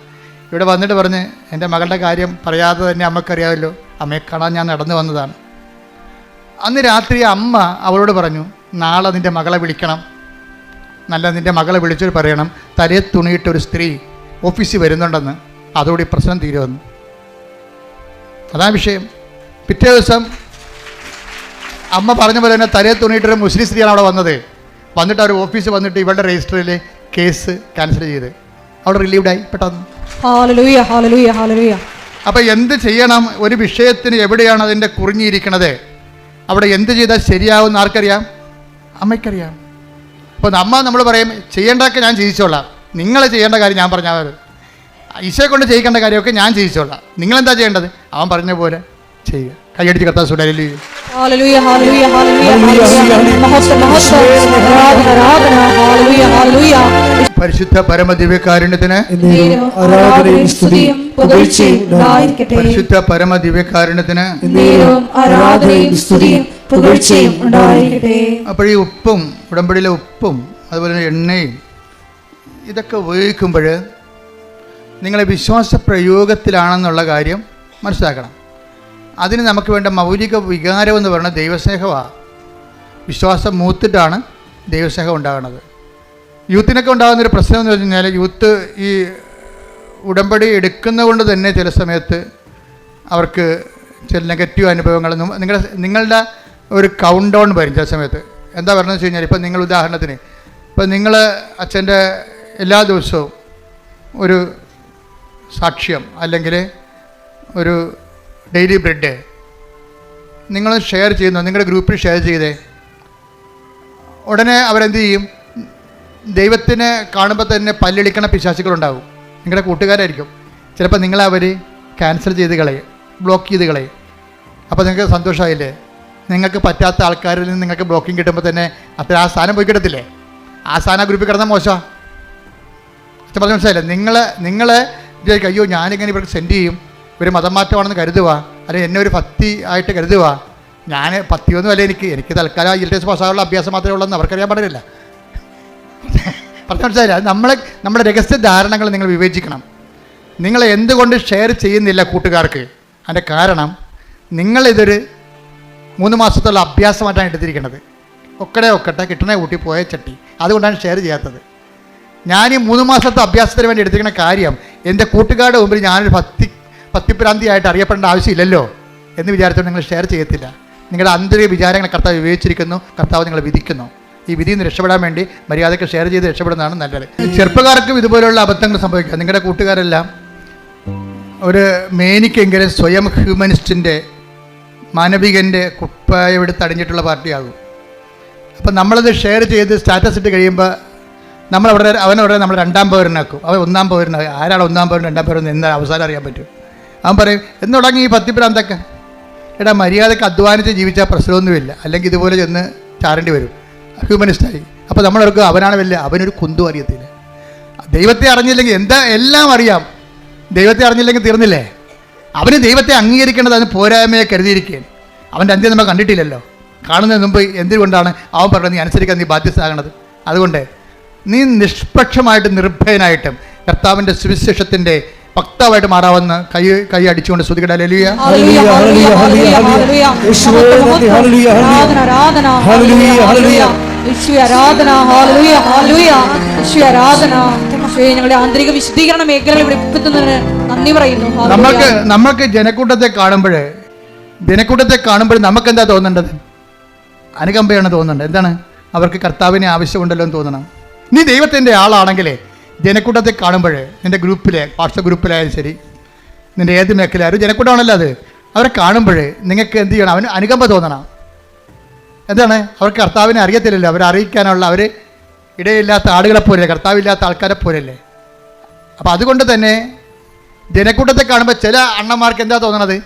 ഇവിടെ വന്നിട്ട് പറഞ്ഞ്, എൻ്റെ മകളുടെ കാര്യം പറയാതെ തന്നെ അമ്മക്കറിയാമല്ലോ, അമ്മയെ കാണാൻ ഞാൻ നടന്നു വന്നതാണ്. അന്ന് രാത്രി അമ്മ അവളോട് പറഞ്ഞു, നാളെ നിൻ്റെ മകളെ വിളിക്കണം, നിൻ്റെ മകളെ വിളിച്ചിട്ട് പറയണം തലയെ തുണിയിട്ടൊരു സ്ത്രീ ഓഫീസിൽ വരുന്നുണ്ടെന്ന്, അതോടെ ഈ പ്രശ്നം തീരുമെന്ന്. അതാണ് വിഷയം. പിറ്റേ ദിവസം അമ്മ പറഞ്ഞ പോലെ തന്നെ തലയെ തുണിയിട്ടൊരു മുസ്ലിം സ്ത്രീയാണ് അവിടെ വന്നിട്ട് അവർ ഓഫീസിൽ വന്നിട്ട് ഇവളുടെ രജിസ്റ്ററിൽ കേസ് ക്യാൻസൽ ചെയ്ത് അവിടെ റിലീവ്ഡായി പെട്ടെന്ന്. Hallelujah hallelujah hallelujah. അപ്പോൾ എന്ത് ചെയ്യണം? ഒരു വിഷയത്തിന് എവിടെയാണ് അതിൻ്റെ കുറിഞ്ഞിരിക്കണത്, അവിടെ എന്ത് ചെയ്താൽ ശരിയാവുമെന്ന് ആർക്കറിയാം? അമ്മയ്ക്കറിയാം. അപ്പോൾ നമ്മൾ പറയും ചെയ്യേണ്ടതൊക്കെ ഞാൻ ചെയ്യിച്ചോളാം, നിങ്ങൾ ചെയ്യേണ്ട കാര്യം ഞാൻ പറഞ്ഞാൽ മതി, ഈശോയെ കൊണ്ട് ചെയ്യിക്കേണ്ട കാര്യമൊക്കെ ഞാൻ ചെയ്യിച്ചോളാം, നിങ്ങളെന്താ ചെയ്യേണ്ടത്? അവൻ പറഞ്ഞ പോലെ ചെയ്യുക. കൈയടിച്ച് കർത്താവ് സുഡലിൽ ഹല്ലേലൂയ ഹല്ലേലൂയ ഹല്ലേലൂയ മഹത്വം മഹത്വം ആരാധന ആരാധന ഹല്ലേലൂയ ഹല്ലേലൂയ. പരിശുദ്ധ പരമദിവ്യകാരുണ്യത്തിന് ആരാധനയും സ്തുതിയും പുകഴ്ചയും ഉണ്ടായിരിക്കട്ടെ. പരിശുദ്ധ പരമദിവ്യകാരുണ്യത്തിന് ആരാധനയും സ്തുതിയും പുകഴ്ചയും ഉണ്ടായിരിക്കട്ടെ. അപ്പോൾ ഈ ഉപ്പും ഉടമ്പടിയിലെ ഉപ്പും അതുപോലെ തന്നെ എണ്ണയും ഇതൊക്കെ ഉപയോഗിക്കുമ്പോൾ നിങ്ങളെ വിശ്വാസ പ്രയോഗത്തിലാണെന്നുള്ള കാര്യം മനസ്സിലാക്കണം. അതിന് നമുക്ക് വേണ്ട മൗലിക വികാരം എന്ന് പറയുന്നത് ദൈവസ്നേഹമാണ്. വിശ്വാസം മൂത്തിട്ടാണ് ദൈവസ്നേഹം ഉണ്ടാകുന്നത്. യൂത്തിനൊക്കെ ഉണ്ടാകുന്നൊരു പ്രശ്നം എന്ന് വെച്ച് കഴിഞ്ഞാൽ യൂത്ത് ഈ ഉടമ്പടി എടുക്കുന്നത് കൊണ്ട് തന്നെ ചില സമയത്ത് അവർക്ക് ചില നെഗറ്റീവ് അനുഭവങ്ങൾ നിങ്ങളുടെ ഒരു കൗണ്ട് ഡൗൺ വരും ചില സമയത്ത്. എന്താ പറയുന്നത് വെച്ച് കഴിഞ്ഞാൽ ഇപ്പം നിങ്ങൾ ഉദാഹരണത്തിന് ഇപ്പം നിങ്ങൾ അച്ഛൻ്റെ എല്ലാ ദിവസവും ഒരു സാക്ഷ്യം അല്ലെങ്കിൽ ഒരു ഡെയിലി ബ്രെഡ് നിങ്ങൾ ഷെയർ ചെയ്യുന്നു, നിങ്ങളുടെ ഗ്രൂപ്പിൽ ഷെയർ ചെയ്തേ, ഉടനെ അവരെന്ത് ചെയ്യും? ദൈവത്തിനെ കാണുമ്പോൾ തന്നെ പല്ലിളിക്കണ പിശാചുക്കളുണ്ടാവും. നിങ്ങളുടെ കൂട്ടുകാരായിരിക്കും. ചിലപ്പോൾ നിങ്ങളെ അവർ ക്യാൻസൽ ചെയ്ത് കളയും, ബ്ലോക്ക് ചെയ്ത് കളയും. അപ്പോൾ നിങ്ങൾക്ക് സന്തോഷമായില്ലേ? നിങ്ങൾക്ക് പറ്റാത്ത ആൾക്കാരിൽ നിന്ന് നിങ്ങൾക്ക് ബ്ലോക്കിങ് കിട്ടുമ്പോൾ തന്നെ അത്ര ആ സ്ഥാനം പോയി കിട്ടത്തില്ലേ? ആ സ്ഥാനം ഗ്രൂപ്പിൽ കിടന്നാൽ മോശമാണ്. പറഞ്ഞ മനസ്സിലായില്ലേ? നിങ്ങളെ വിചാരിക്കും അയ്യോ ഞാനിങ്ങനെ ഇവർക്ക് സെൻഡ് ചെയ്യും, ഒരു മതം മാറ്റമാണെന്ന് കരുതുക, അല്ലെങ്കിൽ എന്നെ ഒരു ഭക്തി ആയിട്ട് കരുതുക. ഞാൻ ഭക്തിയൊന്നും അല്ല, എനിക്ക് തൽക്കാലം IELTS പാസ്സാകാനുള്ള അഭ്യാസം മാത്രമേ ഉള്ളൂ എന്ന് അവർക്കറിയാൻ പാടില്ല. പറഞ്ഞ മനസ്സിലായില്ല? നമ്മുടെ രഹസ്യ ധാരണകൾ നിങ്ങൾ വിവേചിക്കണം. നിങ്ങൾ എന്തുകൊണ്ട് ഷെയർ ചെയ്യുന്നില്ല കൂട്ടുകാർക്ക്? അതിൻ്റെ കാരണം നിങ്ങളിതൊരു 3 മാസത്തുള്ള അഭ്യാസമായിട്ടാണ് എടുത്തിരിക്കുന്നത്. ഒക്കട്ടെ കിട്ടണേ കൂട്ടി പോയ ചട്ടി, അതുകൊണ്ടാണ് ഷെയർ ചെയ്യാത്തത്. ഞാൻ ഈ 3 മാസത്തെ അഭ്യാസത്തിന് വേണ്ടി എടുത്തിരിക്കുന്ന കാര്യം എൻ്റെ കൂട്ടുകാരുടെ മുമ്പിൽ ഞാനൊരു ഭക്തിപ്രാന്തിയായിട്ട് അറിയപ്പെടേണ്ട ആവശ്യമില്ലല്ലോ എന്ന് വിചാരിച്ചുകൊണ്ട് നിങ്ങൾ ഷെയർ ചെയ്യത്തില്ല. നിങ്ങളുടെ ആന്തരിക വിചാരങ്ങളെ കർത്താവ് വിവേചിച്ചിരിക്കുന്നു. കർത്താവ് നിങ്ങളെ വിധിക്കുന്നു. ഈ വിധിയിൽ നിന്ന് രക്ഷപ്പെടാൻ വേണ്ടി മര്യാദയ്ക്ക് ഷെയർ ചെയ്ത് രക്ഷപ്പെടുന്നതാണ് നല്ലത്. ചെറുപ്പക്കാർക്കും ഇതുപോലുള്ള അബദ്ധങ്ങൾ സംഭവിക്കുക. നിങ്ങളുടെ കൂട്ടുകാരെല്ലാം ഒരു മേനിക്കെങ്കിലും സ്വയം ഹ്യൂമനിസ്റ്റിൻ്റെ മാനവികൻ്റെ കുപ്പായെടുത്ത് അടിഞ്ഞിട്ടുള്ള പാർട്ടിയാകും. അപ്പം നമ്മളത് ഷെയർ ചെയ്ത് സ്റ്റാറ്റസ് ഇട്ട് കഴിയുമ്പോൾ അവനവിടെ നമ്മൾ 2ാം പൗരനാക്കും. അവൻ 1ാം പൗരനാകും. ആരാണ് 1ാം പൗരൻ 2ാം പൗരൻ എന്താ അവസാനം അറിയാൻ പറ്റും? അവൻ പറയും എന്ന് തുടങ്ങി ഈ ഭക്തിപ്രാന്തൊക്കെ. എടാ മര്യാദക്ക് അധ്വാനിച്ച് ജീവിച്ചാൽ പ്രശ്നമൊന്നുമില്ല, അല്ലെങ്കിൽ ഇതുപോലെ ചെന്ന് ചാരേണ്ടി വരും. ഹ്യൂമനിസ്റ്റായി. അപ്പോൾ നമ്മളവർക്ക് അവനാണ് വലിയ, അവനൊരു കുന്തും അറിയത്തില്ല. ദൈവത്തെ അറിഞ്ഞില്ലെങ്കിൽ എല്ലാം അറിയാം. ദൈവത്തെ അറിഞ്ഞില്ലെങ്കിൽ തീർന്നില്ലേ? അവന് ദൈവത്തെ അംഗീകരിക്കേണ്ടത് അതിന് പോരായ്മയെ കരുതിയിരിക്കുകയാണ്. അവൻ്റെ അന്ത്യം നമ്മൾ കണ്ടിട്ടില്ലല്ലോ. കാണുന്നതിന് മുമ്പ് എന്തുകൊണ്ടാണ് അവൻ പറഞ്ഞത് നീ അനുസരിക്കാൻ നീ ബാധ്യസ്ഥനാകണത്? അതുകൊണ്ട് നീ നിഷ്പക്ഷമായിട്ട് നിർഭയനായിട്ടും കർത്താവിൻ്റെ സുവിശേഷത്തിൻ്റെ വക്താവായിട്ട് മാറാവുന്ന കൈ അടിച്ചുകൊണ്ട് സ്തുതിക്കട്ടെ. ഹല്ലേലൂയ ഹല്ലേലൂയ ഹല്ലേലൂയ ഹല്ലേലൂയ യേശുവേ ആരാധന ഹല്ലേലൂയ ഹല്ലേലൂയ യേശുവേ ആരാധന ഹല്ലേലൂയ ഹല്ലേലൂയ യേശുവേ ആരാധന. യേശുവേ ഞങ്ങളുടെ ആന്തരിക വിശുദ്ധീകരണ മേഖലകൾ വെളിപ്പെടുത്തുന്നതിന് നന്ദി പറയുന്നു. നമുക്ക് ജനക്കൂട്ടത്തെ കാണുമ്പോൾ നമുക്ക് എന്താ തോന്നേണ്ടത്? അനുകമ്പയാണ് തോന്നുന്നുണ്ട്. എന്താണ്? അവർക്ക് കർത്താവിനെ ആവശ്യമുണ്ടല്ലോ എന്ന് തോന്നണം. നീ ദൈവത്തിൻ്റെ ആളാണെങ്കിലേ ജനക്കൂട്ടത്തെ കാണുമ്പോൾ നിൻ്റെ ഗ്രൂപ്പിലെ വാട്സപ്പ് ഗ്രൂപ്പിലായാലും ശരി, നിൻ്റെ ഏത് മേഖലയായാലും ജനക്കൂട്ടമാണല്ലോ അത്. അവരെ കാണുമ്പോൾ നിങ്ങൾക്ക് എന്ത് ചെയ്യണം? അവന് അനുകമ്പ തോന്നണം. എന്താണ്? അവർക്ക് കർത്താവിനെ അറിയത്തില്ലല്ലോ. അവരെ അറിയിക്കാനുള്ള അവർ ഇടയില്ലാത്ത ആളുകളെ പോലെയല്ലേ, കർത്താവില്ലാത്ത ആൾക്കാരെ പോലെയല്ലേ. അപ്പോൾ അതുകൊണ്ട് തന്നെ ജനക്കൂട്ടത്തെ കാണുമ്പോൾ ചില അണ്ണന്മാർക്ക് എന്താ തോന്നണത്?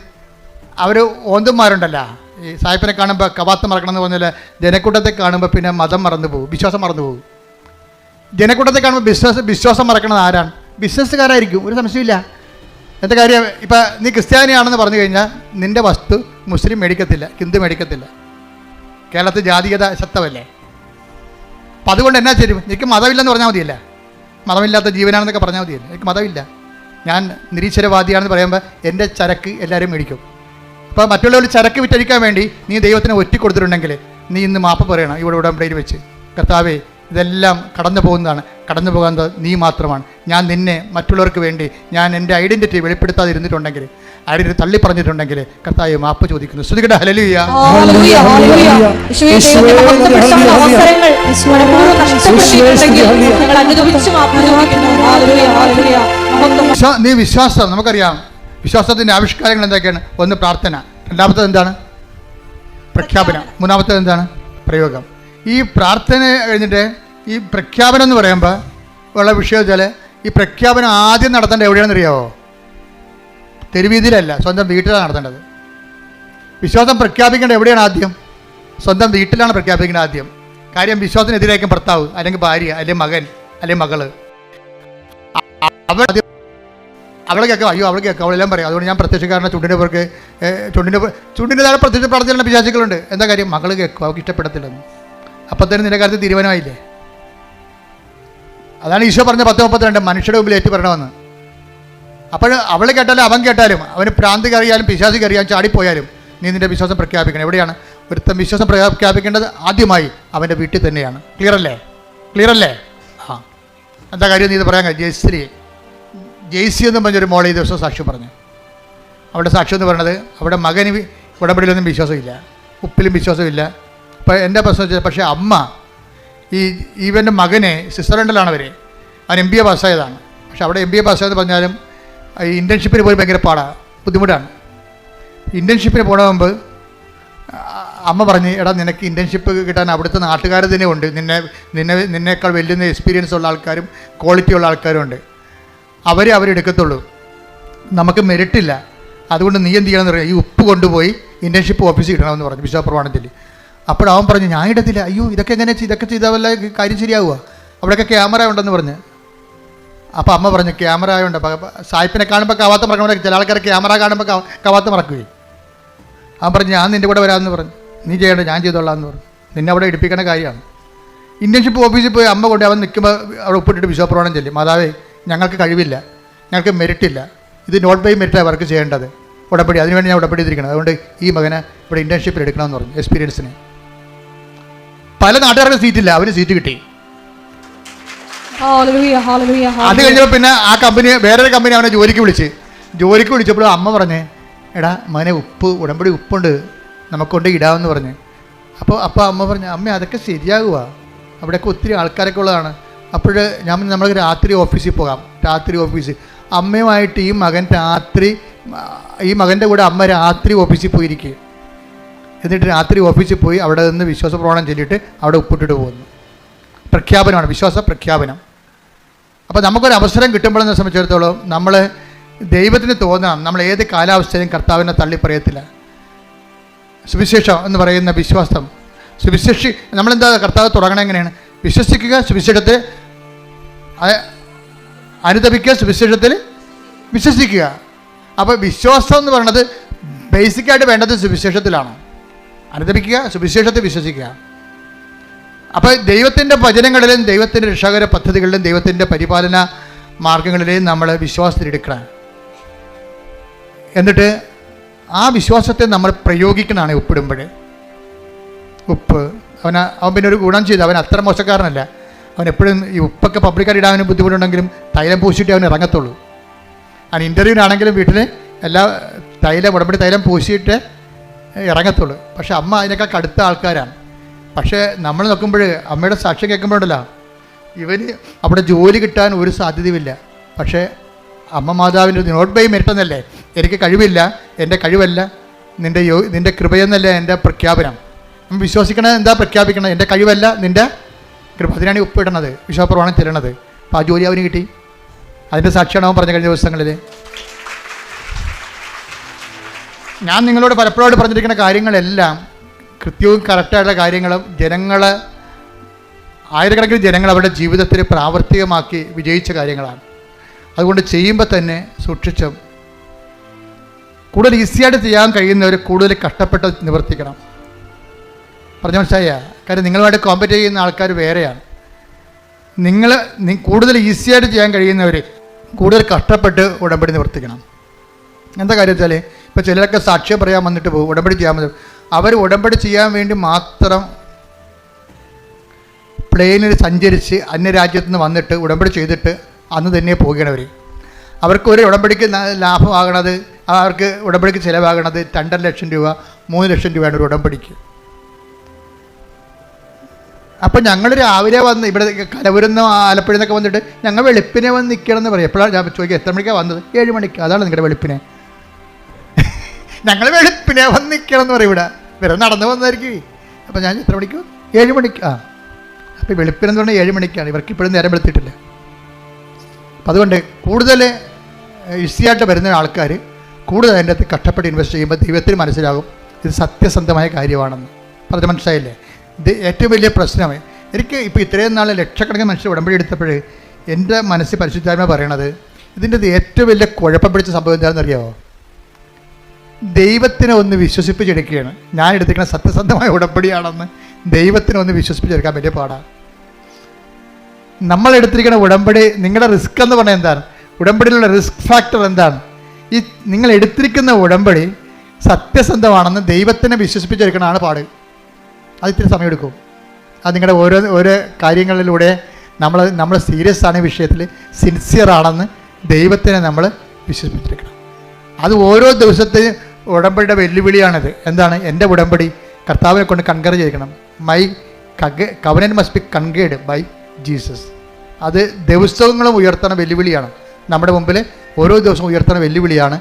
അവർ ഓന്തുമാരുണ്ടല്ലോ, ഈ സായിപ്പിനെ കാണുമ്പോൾ കവാത്ത് മറക്കണം എന്ന് പറഞ്ഞാൽ ജനക്കൂട്ടത്തെ കാണുമ്പോൾ പിന്നെ മതം മറന്നു പോകും, വിശ്വാസം മറന്നു പോകും. ജനക്കൂട്ടത്തെ കാണുമ്പോൾ വിശ്വാസം മറക്കണത് ആരാണ്? ബിസിനസ്സുകാരായിരിക്കും, ഒരു സംശയമില്ല. എന്താ കാര്യം? ഇപ്പം നീ ക്രിസ്ത്യാനിയാണെന്ന് പറഞ്ഞു കഴിഞ്ഞാൽ നിൻ്റെ വസ്തു മുസ്ലിം മേടിക്കത്തില്ല, ഹിന്ദു മേടിക്കത്തില്ല. കേരളത്തിൽ ജാതീയത ശക്തമല്ലേ? അപ്പം അതുകൊണ്ട് എന്നാ ചെയ്യും? എനിക്ക് മതമില്ലെന്ന് പറഞ്ഞാൽ മതിയല്ല, മതമില്ലാത്ത ജീവനാണെന്നൊക്കെ പറഞ്ഞാൽ മതിയല്ല. എനിക്ക് മതമില്ല, ഞാൻ നിരീശ്വരവാദിയാണെന്ന് പറയുമ്പോൾ എൻ്റെ ചരക്ക് എല്ലാവരും മേടിക്കും. അപ്പോൾ മറ്റുള്ളവർ ചരക്ക് വിറ്റഴിക്കാൻ വേണ്ടി നീ ദൈവത്തിന് ഒറ്റി കൊടുത്തിട്ടുണ്ടെങ്കിൽ നീ ഇന്ന് മാപ്പ് പറയണം. ഇവിടെ ഉടമ്പടിയിൽ വെച്ച് കർത്താവേ ഇതെല്ലാം കടന്നു പോകുന്നതാണ്, കടന്നു പോകാൻ നീ മാത്രമാണ്. ഞാൻ നിന്നെ മറ്റുള്ളവർക്ക് വേണ്ടി ഞാൻ എൻ്റെ ഐഡൻറ്റിറ്റി വെളിപ്പെടുത്താതിരുന്നിട്ടുണ്ടെങ്കിൽ, ഐഡൻറ്റിറ്റി തള്ളി പറഞ്ഞിട്ടുണ്ടെങ്കിൽ കർത്താവേ മാപ്പ് ചോദിക്കുന്നു. ശ്രുതികട ഹല്ലേലൂയ. നീ വിശ്വാസം, നമുക്കറിയാം വിശ്വാസത്തിൻ്റെ ആവിഷ്കാരങ്ങൾ എന്തൊക്കെയാണ്? ഒന്ന് പ്രാർത്ഥന, രണ്ടാമത്തേത് എന്താണ്? പ്രഖ്യാപനം, മൂന്നാമത്തേത് എന്താണ്? പ്രയോഗം. ഈ പ്രാർത്ഥന കഴിഞ്ഞിട്ട് ഈ പ്രഖ്യാപനം എന്ന് പറയുമ്പോൾ ഉള്ള വിഷയം വെച്ചാൽ, ഈ പ്രഖ്യാപനം ആദ്യം നടത്തേണ്ടത് എവിടെയാണെന്ന് അറിയാമോ? തെരുവീതിയിലല്ല, സ്വന്തം വീട്ടിലാണ് നടത്തേണ്ടത്. വിശ്വാസം പ്രഖ്യാപിക്കേണ്ടത് എവിടെയാണ്? ആദ്യം സ്വന്തം വീട്ടിലാണ് പ്രഖ്യാപിക്കേണ്ടത് ആദ്യം. കാര്യം വിശ്വാസത്തിനെതിരായിരിക്കും ഭർത്താവ്, അല്ലെങ്കിൽ ഭാര്യ, അല്ലെങ്കിൽ മകൻ, അല്ലെങ്കിൽ മകള്. അവളെ കേൾക്കാം, അയ്യോ അവളെ കേൾക്കാം, അവളെല്ലാം പറയും. അതുകൊണ്ട് ഞാൻ പ്രത്യക്ഷക്കാരനെ ചുണ്ടിൻ്റെ താഴെ പ്രത്യക്ഷ പ്രാർത്ഥന വിശ്വാസികളുണ്ട്. എന്താ കാര്യം? മകള് കേൾക്കും, അവൾക്ക് ഇഷ്ടപ്പെടത്തില്ലെന്ന്. അപ്പം തന്നെ നിന്റെ കാര്യത്തിൽ തീരുമാനമായില്ലേ? അതാണ് ഈശോ പറഞ്ഞ 10:32 മനുഷ്യരുടെ മുമ്പിൽ ഏറ്റു പറയണമെന്ന്. അപ്പോൾ അവൾ കേട്ടാലും അവൻ കേട്ടാലും, അവന് ഭ്രാന്തി കറിയാലും പിശാചി കറിയാലും ചാടിപ്പോയാലും നീ നിൻ്റെ വിശ്വാസം പ്രഖ്യാപിക്കണം. എവിടെയാണ്? ഒരുത്തം വിശ്വാസം പ്രഖ്യാപിക്കേണ്ടത് ആദ്യമായി അവൻ്റെ വീട്ടിൽ തന്നെയാണ്. ക്ലിയർ അല്ലേ? ആ, എന്താ കാര്യം നീ ഇത് പറയാൻ കഴിയും? ജെയ്സി എന്ന് പറഞ്ഞൊരു മോളെ ഈ ദിവസം സാക്ഷ്യം പറഞ്ഞു. അവളുടെ സാക്ഷ്യം എന്ന് പറയുന്നത്, അവിടെ മകന് ഉടമ്പടിയിലൊന്നും വിശ്വാസമില്ല, ഉപ്പിലും വിശ്വാസമില്ല. അപ്പോൾ എൻ്റെ പ്രശ്നം വെച്ചാൽ, പക്ഷേ അമ്മ ഇവൻ്റെ മകനെ സ്വിറ്റ്സർലൻഡിലാണ് അവൻ MBA പാസ്സായതാണ്. പക്ഷെ അവിടെ MBA പാസ്സായെന്ന് പറഞ്ഞാലും ഈ ഇൻറ്റേൺഷിപ്പിന് പോയി ഭയങ്കര ബുദ്ധിമുട്ടാണ്. ഇൻറ്റേൺഷിപ്പിന് പോണ മുമ്പ് അമ്മ പറഞ്ഞ്, എടാ നിനക്ക് ഇൻറ്റേൺഷിപ്പ് കിട്ടാൻ അവിടുത്തെ നാട്ടുകാർ തന്നെ ഉണ്ട്, നിന്നേക്കാൾ വലിയ എക്സ്പീരിയൻസ് ഉള്ള ആൾക്കാരും ക്വാളിറ്റി ഉള്ള ആൾക്കാരും ഉണ്ട്, അവരെടുക്കത്തുള്ളൂ, നമുക്ക് മെറിറ്റില്ല. അതുകൊണ്ട് നീ എന്ത് ചെയ്യണമെന്ന് പറയാം, ഈ ഉപ്പ് കൊണ്ടുപോയി ഇൻറ്റേൺഷിപ്പ് ഓഫീസിൽ ഇടണമെന്ന് പറഞ്ഞു വിശ്വാസപ്രമാണം ചൊല്ലി. അപ്പോഴവൻ പറഞ്ഞു, ഞാൻ ഇടത്തില്ല. അയ്യോ ഇതൊക്കെ ചെയ്താൽ വല്ല കാര്യം ശരിയാവുക, അവിടെയൊക്കെ ക്യാമറ ഉണ്ടെന്ന് പറഞ്ഞ്. അപ്പോൾ അമ്മ പറഞ്ഞു, ക്യാമറ ആയതുകൊണ്ട് സായിപ്പിനെ കാണുമ്പോൾ കവാത്ത മറക്കണം. ചില ആൾക്കാർ ക്യാമറ കാണുമ്പോൾ കവാത്ത മറക്കുകയും. അവൻ പറഞ്ഞു, ഞാൻ നിൻ്റെ കൂടെ വരാമെന്ന് പറഞ്ഞു. നീ ചെയ്യേണ്ട, ഞാൻ ചെയ്തോളാം എന്ന് പറഞ്ഞു. നിന്നെ അവിടെ ഇടിപ്പിക്കേണ്ട കാര്യമാണ്. ഇൻറ്റേൺഷിപ്പ് ഓഫീസിൽ പോയി അമ്മ കൊണ്ട് അവൻ നിൽക്കുമ്പോൾ അവിടെ ഒപ്പിട്ടിട്ട് വിശ്വാസപ്രമാണം ചൊല്ലി, മാതാവേ ഞങ്ങൾക്ക് കഴിവില്ല, ഞങ്ങൾക്ക് മെറിറ്റില്ല, ഇത് നോട്ട് ബൈ മെറിറ്റാണ് വർക്ക് ചെയ്യേണ്ടത്, ഉടമ്പടി അതിനുവേണ്ടി ഞാൻ ഉടമ്പടി ചെയ്തിരിക്കണം, അതുകൊണ്ട് ഈ മകനെ ഇവിടെ ഇൻറ്റേൺഷിപ്പിൽ എടുക്കണമെന്ന് പറഞ്ഞു. എക്സ്പീരിയൻസിന് പല നാട്ടുകാർക്ക് സീറ്റില്ല, അവന് സീറ്റ് കിട്ടി. അത് കഴിഞ്ഞപ്പോൾ പിന്നെ ആ കമ്പനി, വേറൊരു കമ്പനി അവനെ ജോലിക്ക് വിളിച്ചപ്പോൾ അമ്മ പറഞ്ഞേ, എടാ മകനെ ഉടമ്പടി ഉപ്പുണ്ട്, നമുക്കൊണ്ട് ഇടാമെന്ന് പറഞ്ഞ്. അപ്പോൾ അമ്മ പറഞ്ഞു, അമ്മ അതൊക്കെ ശരിയാകുക, അവിടെയൊക്കെ ഒത്തിരി ആൾക്കാരൊക്കെ ഉള്ളതാണ്. അപ്പോൾ നമ്മൾ രാത്രി ഓഫീസിൽ പോകാം, രാത്രി ഓഫീസ് അമ്മയുമായിട്ട് ഈ മകൻ്റെ കൂടെ അമ്മ രാത്രി ഓഫീസിൽ പോയിരിക്കുക. എന്നിട്ട് രാത്രി ഓഫീസിൽ പോയി അവിടെ നിന്ന് വിശ്വാസ പ്രമാണം ചൊല്ലിയിട്ട് അവിടെ ഉപ്പിട്ടിട്ട് പോകുന്നു. പ്രഖ്യാപനമാണ്, വിശ്വാസ പ്രഖ്യാപനം. അപ്പോൾ നമുക്കൊരു അവസരം കിട്ടുമ്പോഴെന്നെ സംബന്ധിച്ചിടത്തോളം നമ്മൾ ദൈവത്തിന് തോന്നണം, നമ്മൾ ഏത് കാലാവസ്ഥയിലും കർത്താവിനെ തള്ളിപ്പറയത്തില്ല. സുവിശേഷം എന്ന് പറയുന്ന വിശ്വാസം, നമ്മളെന്താ കർത്താവ് തുടങ്ങണം എങ്ങനെയാണ്? വിശ്വസിക്കുക, സുവിശേഷത്തെ അനുദപിക്കുക, സുവിശേഷത്തിൽ വിശ്വസിക്കുക. അപ്പോൾ വിശ്വാസം എന്ന് പറയുന്നത് ബേസിക്കായിട്ട് വേണ്ടത് സുവിശേഷത്തിലാണ്. അനുദപിക്കുക, സുവിശേഷത്തിൽ വിശ്വസിക്കുക. അപ്പോൾ ദൈവത്തിൻ്റെ വചനങ്ങളിലും ദൈവത്തിൻ്റെ രക്ഷാകര പദ്ധതികളിലും ദൈവത്തിൻ്റെ പരിപാലന മാർഗങ്ങളിലെയും നമ്മൾ വിശ്വാസത്തിലെടുക്കണം. എന്നിട്ട് ആ വിശ്വാസത്തെ നമ്മൾ പ്രയോഗിക്കണമാണ് ഉപ്പിടുമ്പോൾ. അവൻ പിന്നെ ഒരു ഗുണം ചെയ്തു, അവൻ അത്ര മോശക്കാരനല്ല. അവൻ എപ്പോഴും ഈ ഉപ്പൊക്കെ പബ്ലിക്കായിട്ട് ഇടാൻ ബുദ്ധിമുട്ടുണ്ടെങ്കിലും തൈലം പൂശിയിട്ട് അവൻ ഇറങ്ങത്തുള്ളൂ. അവൻ ഇൻ്റർവ്യൂവിനാണെങ്കിലും വീട്ടിൽ എല്ലാ ഉടമ്പടി തൈലം പൂശിയിട്ട് ഇറങ്ങത്തുള്ളൂ. പക്ഷെ അമ്മ അതിനേക്കാൾ കടുത്ത ആൾക്കാരാണ്. പക്ഷേ നമ്മൾ നോക്കുമ്പോൾ അമ്മയുടെ സാക്ഷ്യം കേൾക്കുമ്പോഴല്ല, ഇവന് അവിടെ ജോലി കിട്ടാൻ ഒരു സാധ്യതയുമില്ല. പക്ഷേ അമ്മ മാതാവിൻ്റെ നോട്ട് ബൈ മെറിറ്റ് എന്നല്ലേ, എനിക്ക് കഴിവില്ല, എൻ്റെ കഴിവല്ല, നിൻ്റെ കൃപയെന്നല്ല എൻ്റെ പ്രഖ്യാപനം. വിശ്വസിക്കണത് എന്താ പ്രഖ്യാപിക്കണത്? എൻ്റെ കഴിവല്ല, നിൻ്റെ കൃപ. അതിനാണ് ഉപ്പിടണത്, വിശ്വാസപ്രമാണം ചെല്ലണത്. അപ്പോൾ ആ ജോലി അവന് കിട്ടി. അതിൻ്റെ സാക്ഷിയാണ് അവൻ പറഞ്ഞ കഴിഞ്ഞ ദിവസങ്ങളിൽ. ഞാൻ നിങ്ങളോട് പലപ്പോഴും പറഞ്ഞിരിക്കുന്ന കാര്യങ്ങളെല്ലാം കൃത്യവും കറക്റ്റായിട്ടുള്ള കാര്യങ്ങളും ആയിരക്കണക്കിന് ജനങ്ങൾ അവരുടെ ജീവിതത്തിൽ പ്രാവർത്തികമാക്കി വിജയിച്ച കാര്യങ്ങളാണ്. അതുകൊണ്ട് ചെയ്യുമ്പോൾ തന്നെ സൂക്ഷിച്ചും കൂടുതൽ ഈസിയായിട്ട് ചെയ്യാൻ കഴിയുന്നവർ കൂടുതൽ കഷ്ടപ്പെട്ട് നിവർത്തിക്കണം. പറഞ്ഞ മനസ്സിലായ കാര്യം, നിങ്ങളുമായിട്ട് കോമ്പറ്റ് ചെയ്യുന്ന ആൾക്കാർ വേറെയാണ്. കൂടുതൽ ഈസിയായിട്ട് ചെയ്യാൻ കഴിയുന്നവർ കൂടുതൽ കഷ്ടപ്പെട്ട് ഉടമ്പടി നിവർത്തിക്കണം. എന്താ കാര്യം വെച്ചാൽ, ഇപ്പോൾ ചിലരൊക്കെ സാക്ഷ്യം പറയാൻ വന്നിട്ട് പോകും, ഉടമ്പടി ചെയ്യാൻ വന്നു. അവർ ഉടമ്പടി ചെയ്യാൻ വേണ്ടി മാത്രം പ്ലെയിനിൽ സഞ്ചരിച്ച് അന്യരാജ്യത്തു നിന്ന് വന്നിട്ട് ഉടമ്പടി ചെയ്തിട്ട് അന്ന് തന്നെ പോകുകയാണ് അവർ. അവർക്ക് ഒരു ഉടമ്പടിക്ക് ലാഭമാകണത്, അവർക്ക് ഉടമ്പടിക്ക് ചിലവാകണത് 2.5 ലക്ഷം രൂപ 3 ലക്ഷം രൂപയാണ് ഒരു ഉടമ്പടിക്ക്. അപ്പം ഞങ്ങൾ രാവിലെ വന്ന് ഇവിടെ കലവൂരിൽ നിന്ന് ആലപ്പുഴയിൽ നിന്നൊക്കെ വന്നിട്ട് ഞങ്ങൾ വെളുപ്പിനെ വന്ന് നിൽക്കണം എന്ന് പറയും. എപ്പോഴാണ് ഞാൻ ചോദിക്കുക എത്ര മണിക്കാണ് വന്നത്? 7 മണിക്ക്. അതാണ് നിങ്ങളുടെ വെളുപ്പിനെ. ഞങ്ങൾ വെളുപ്പിനെ വന്ന് നിൽക്കണം എന്ന് പറയും. ഇവിടെ വെറുതെ നടന്നു വന്നായിരിക്കും. അപ്പം ഞാൻ എത്ര മണിക്ക്? 7 മണിക്ക്. അപ്പോൾ വെളുപ്പിനെന്ന് പറഞ്ഞാൽ 7 മണിക്കാണ്. ഇവർക്ക് ഇപ്പോഴും നേരം വെളുത്തിട്ടില്ല. അപ്പം അതുകൊണ്ട് കൂടുതൽ ഈസിയായിട്ട് വരുന്ന ആൾക്കാർ കൂടുതൽ അതിൻ്റെ അകത്ത് കഷ്ടപ്പെട്ട് ഇൻവെസ്റ്റ് ചെയ്യുമ്പോൾ ദൈവത്തിന് മനസ്സിലാകും ഇത് സത്യസന്ധമായ കാര്യമാണെന്ന്. പറഞ്ഞ് മനസ്സിലായില്ലേ? ഇത് ഏറ്റവും വലിയ പ്രശ്നമാണ്. എനിക്ക് ഇപ്പോൾ ഇത്രയും നാൾ ലക്ഷക്കണക്കിന് മനുഷ്യർ ഉടമ്പടി എടുത്തപ്പോൾ എൻ്റെ മനസ്സിൽ പരിശുദ്ധാത്മ പറയണത് ഇതിൻ്റെ ഏറ്റവും വലിയ കുഴപ്പം പിടിച്ച സംഭവം എന്താണെന്ന് അറിയാമോ? ദൈവത്തിനെ ഒന്ന് വിശ്വസിപ്പിച്ചെടുക്കുകയാണ്. ഞാൻ എടുത്തിരിക്കുന്ന സത്യസന്ധമായ ഉടമ്പടിയാണെന്ന് ദൈവത്തിനെ ഒന്ന് വിശ്വസിപ്പിച്ചെടുക്കാൻ വലിയ പാടാണ്. നമ്മളെടുത്തിരിക്കുന്ന ഉടമ്പടി, നിങ്ങളുടെ റിസ്ക് എന്ന് പറഞ്ഞാൽ എന്താണ്? ഉടമ്പടിയിലുള്ള റിസ്ക് ഫാക്ടർ എന്താണ്? ഈ നിങ്ങൾ എടുത്തിരിക്കുന്ന ഉടമ്പടി സത്യസന്ധമാണെന്ന് ദൈവത്തിനെ വിശ്വസിപ്പിച്ചെടുക്കണമാണ് പാട്. അത് ഇത്തിരി സമയമെടുക്കും. അത് നിങ്ങളുടെ ഓരോ കാര്യങ്ങളിലൂടെ നമ്മൾ സീരിയസ് ആണ് ഈ വിഷയത്തിൽ, സിൻസിയർ ആണെന്ന് ദൈവത്തിനെ നമ്മൾ വിശ്വസിപ്പിച്ചെടുക്കണം. അത് ഓരോ ദിവസത്തെയും ഉടമ്പടിയുടെ വെല്ലുവിളിയാണിത്. എന്താണ്? എൻ്റെ ഉടമ്പടി കർത്താവിനെ കൊണ്ട് കൺകർ ചെയ്യിക്കണം. My covenant must be concurred by Jesus. അത് ദിവസങ്ങളും ഉയർത്തണ വെല്ലുവിളിയാണ്. നമ്മുടെ മുമ്പിൽ ഓരോ ദിവസവും ഉയർത്തണ വെല്ലുവിളിയാണ്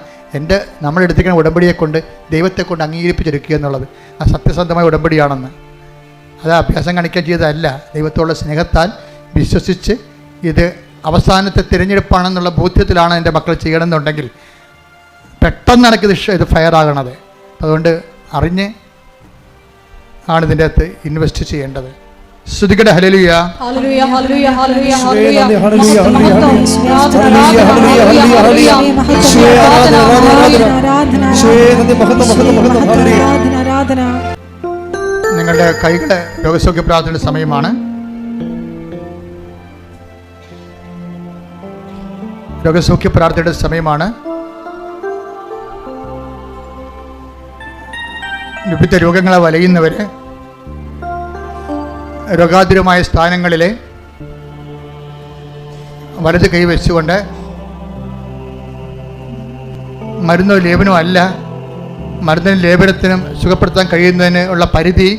നമ്മളെടുത്തിരിക്കുന്ന ഉടമ്പടിയെ കൊണ്ട് ദൈവത്തെ കൊണ്ട് അംഗീകരിപ്പിച്ചെടുക്കുക എന്നുള്ളത്. ആ സത്യസന്ധമായ ഉടമ്പടിയാണെന്ന്. അത് അഭ്യാസം കാണിക്കാൻ ചെയ്തതല്ല, ദൈവത്തോടുള്ള സ്നേഹത്താൽ വിശ്വസിച്ച് ഇത് അവസാനത്തെ തിരഞ്ഞെടുപ്പാണെന്നുള്ള ബോധ്യത്തിലാണ് എൻ്റെ മക്കൾ ചെയ്യണമെന്നുണ്ടെങ്കിൽ പെട്ടെന്ന് എനിക്കിത് ഇത് ഫയർ ആകണത്. അതുകൊണ്ട് അറിഞ്ഞ് ആണ് ഇതിൻ്റെ അകത്ത് ഇൻവെസ്റ്റ് ചെയ്യേണ്ടത്. സ്തുതിക്കട്ടെ. Hallelujah. Hallelujah hallelujah hallelujah hallelujah നിങ്ങളുടെ കൈകളെ രോഗസൗഖ്യ പ്രാർത്ഥനയുടെ സമയമാണ്. രോഗസൗഖ്യ പ്രാർത്ഥനയുടെ സമയമാണ്. വിവിധ രോഗങ്ങളെ വലയുന്നവർ രോഗാതുരമായ സ്ഥാനങ്ങളിൽ വലത് കൈ വെച്ചുകൊണ്ട് മരുന്നോ ലേപനമോ അല്ല, മരുന്നിനും ലേപനത്തിനും സുഖപ്പെടുത്താൻ കഴിയുന്നതിന് ഉള്ള പരിധി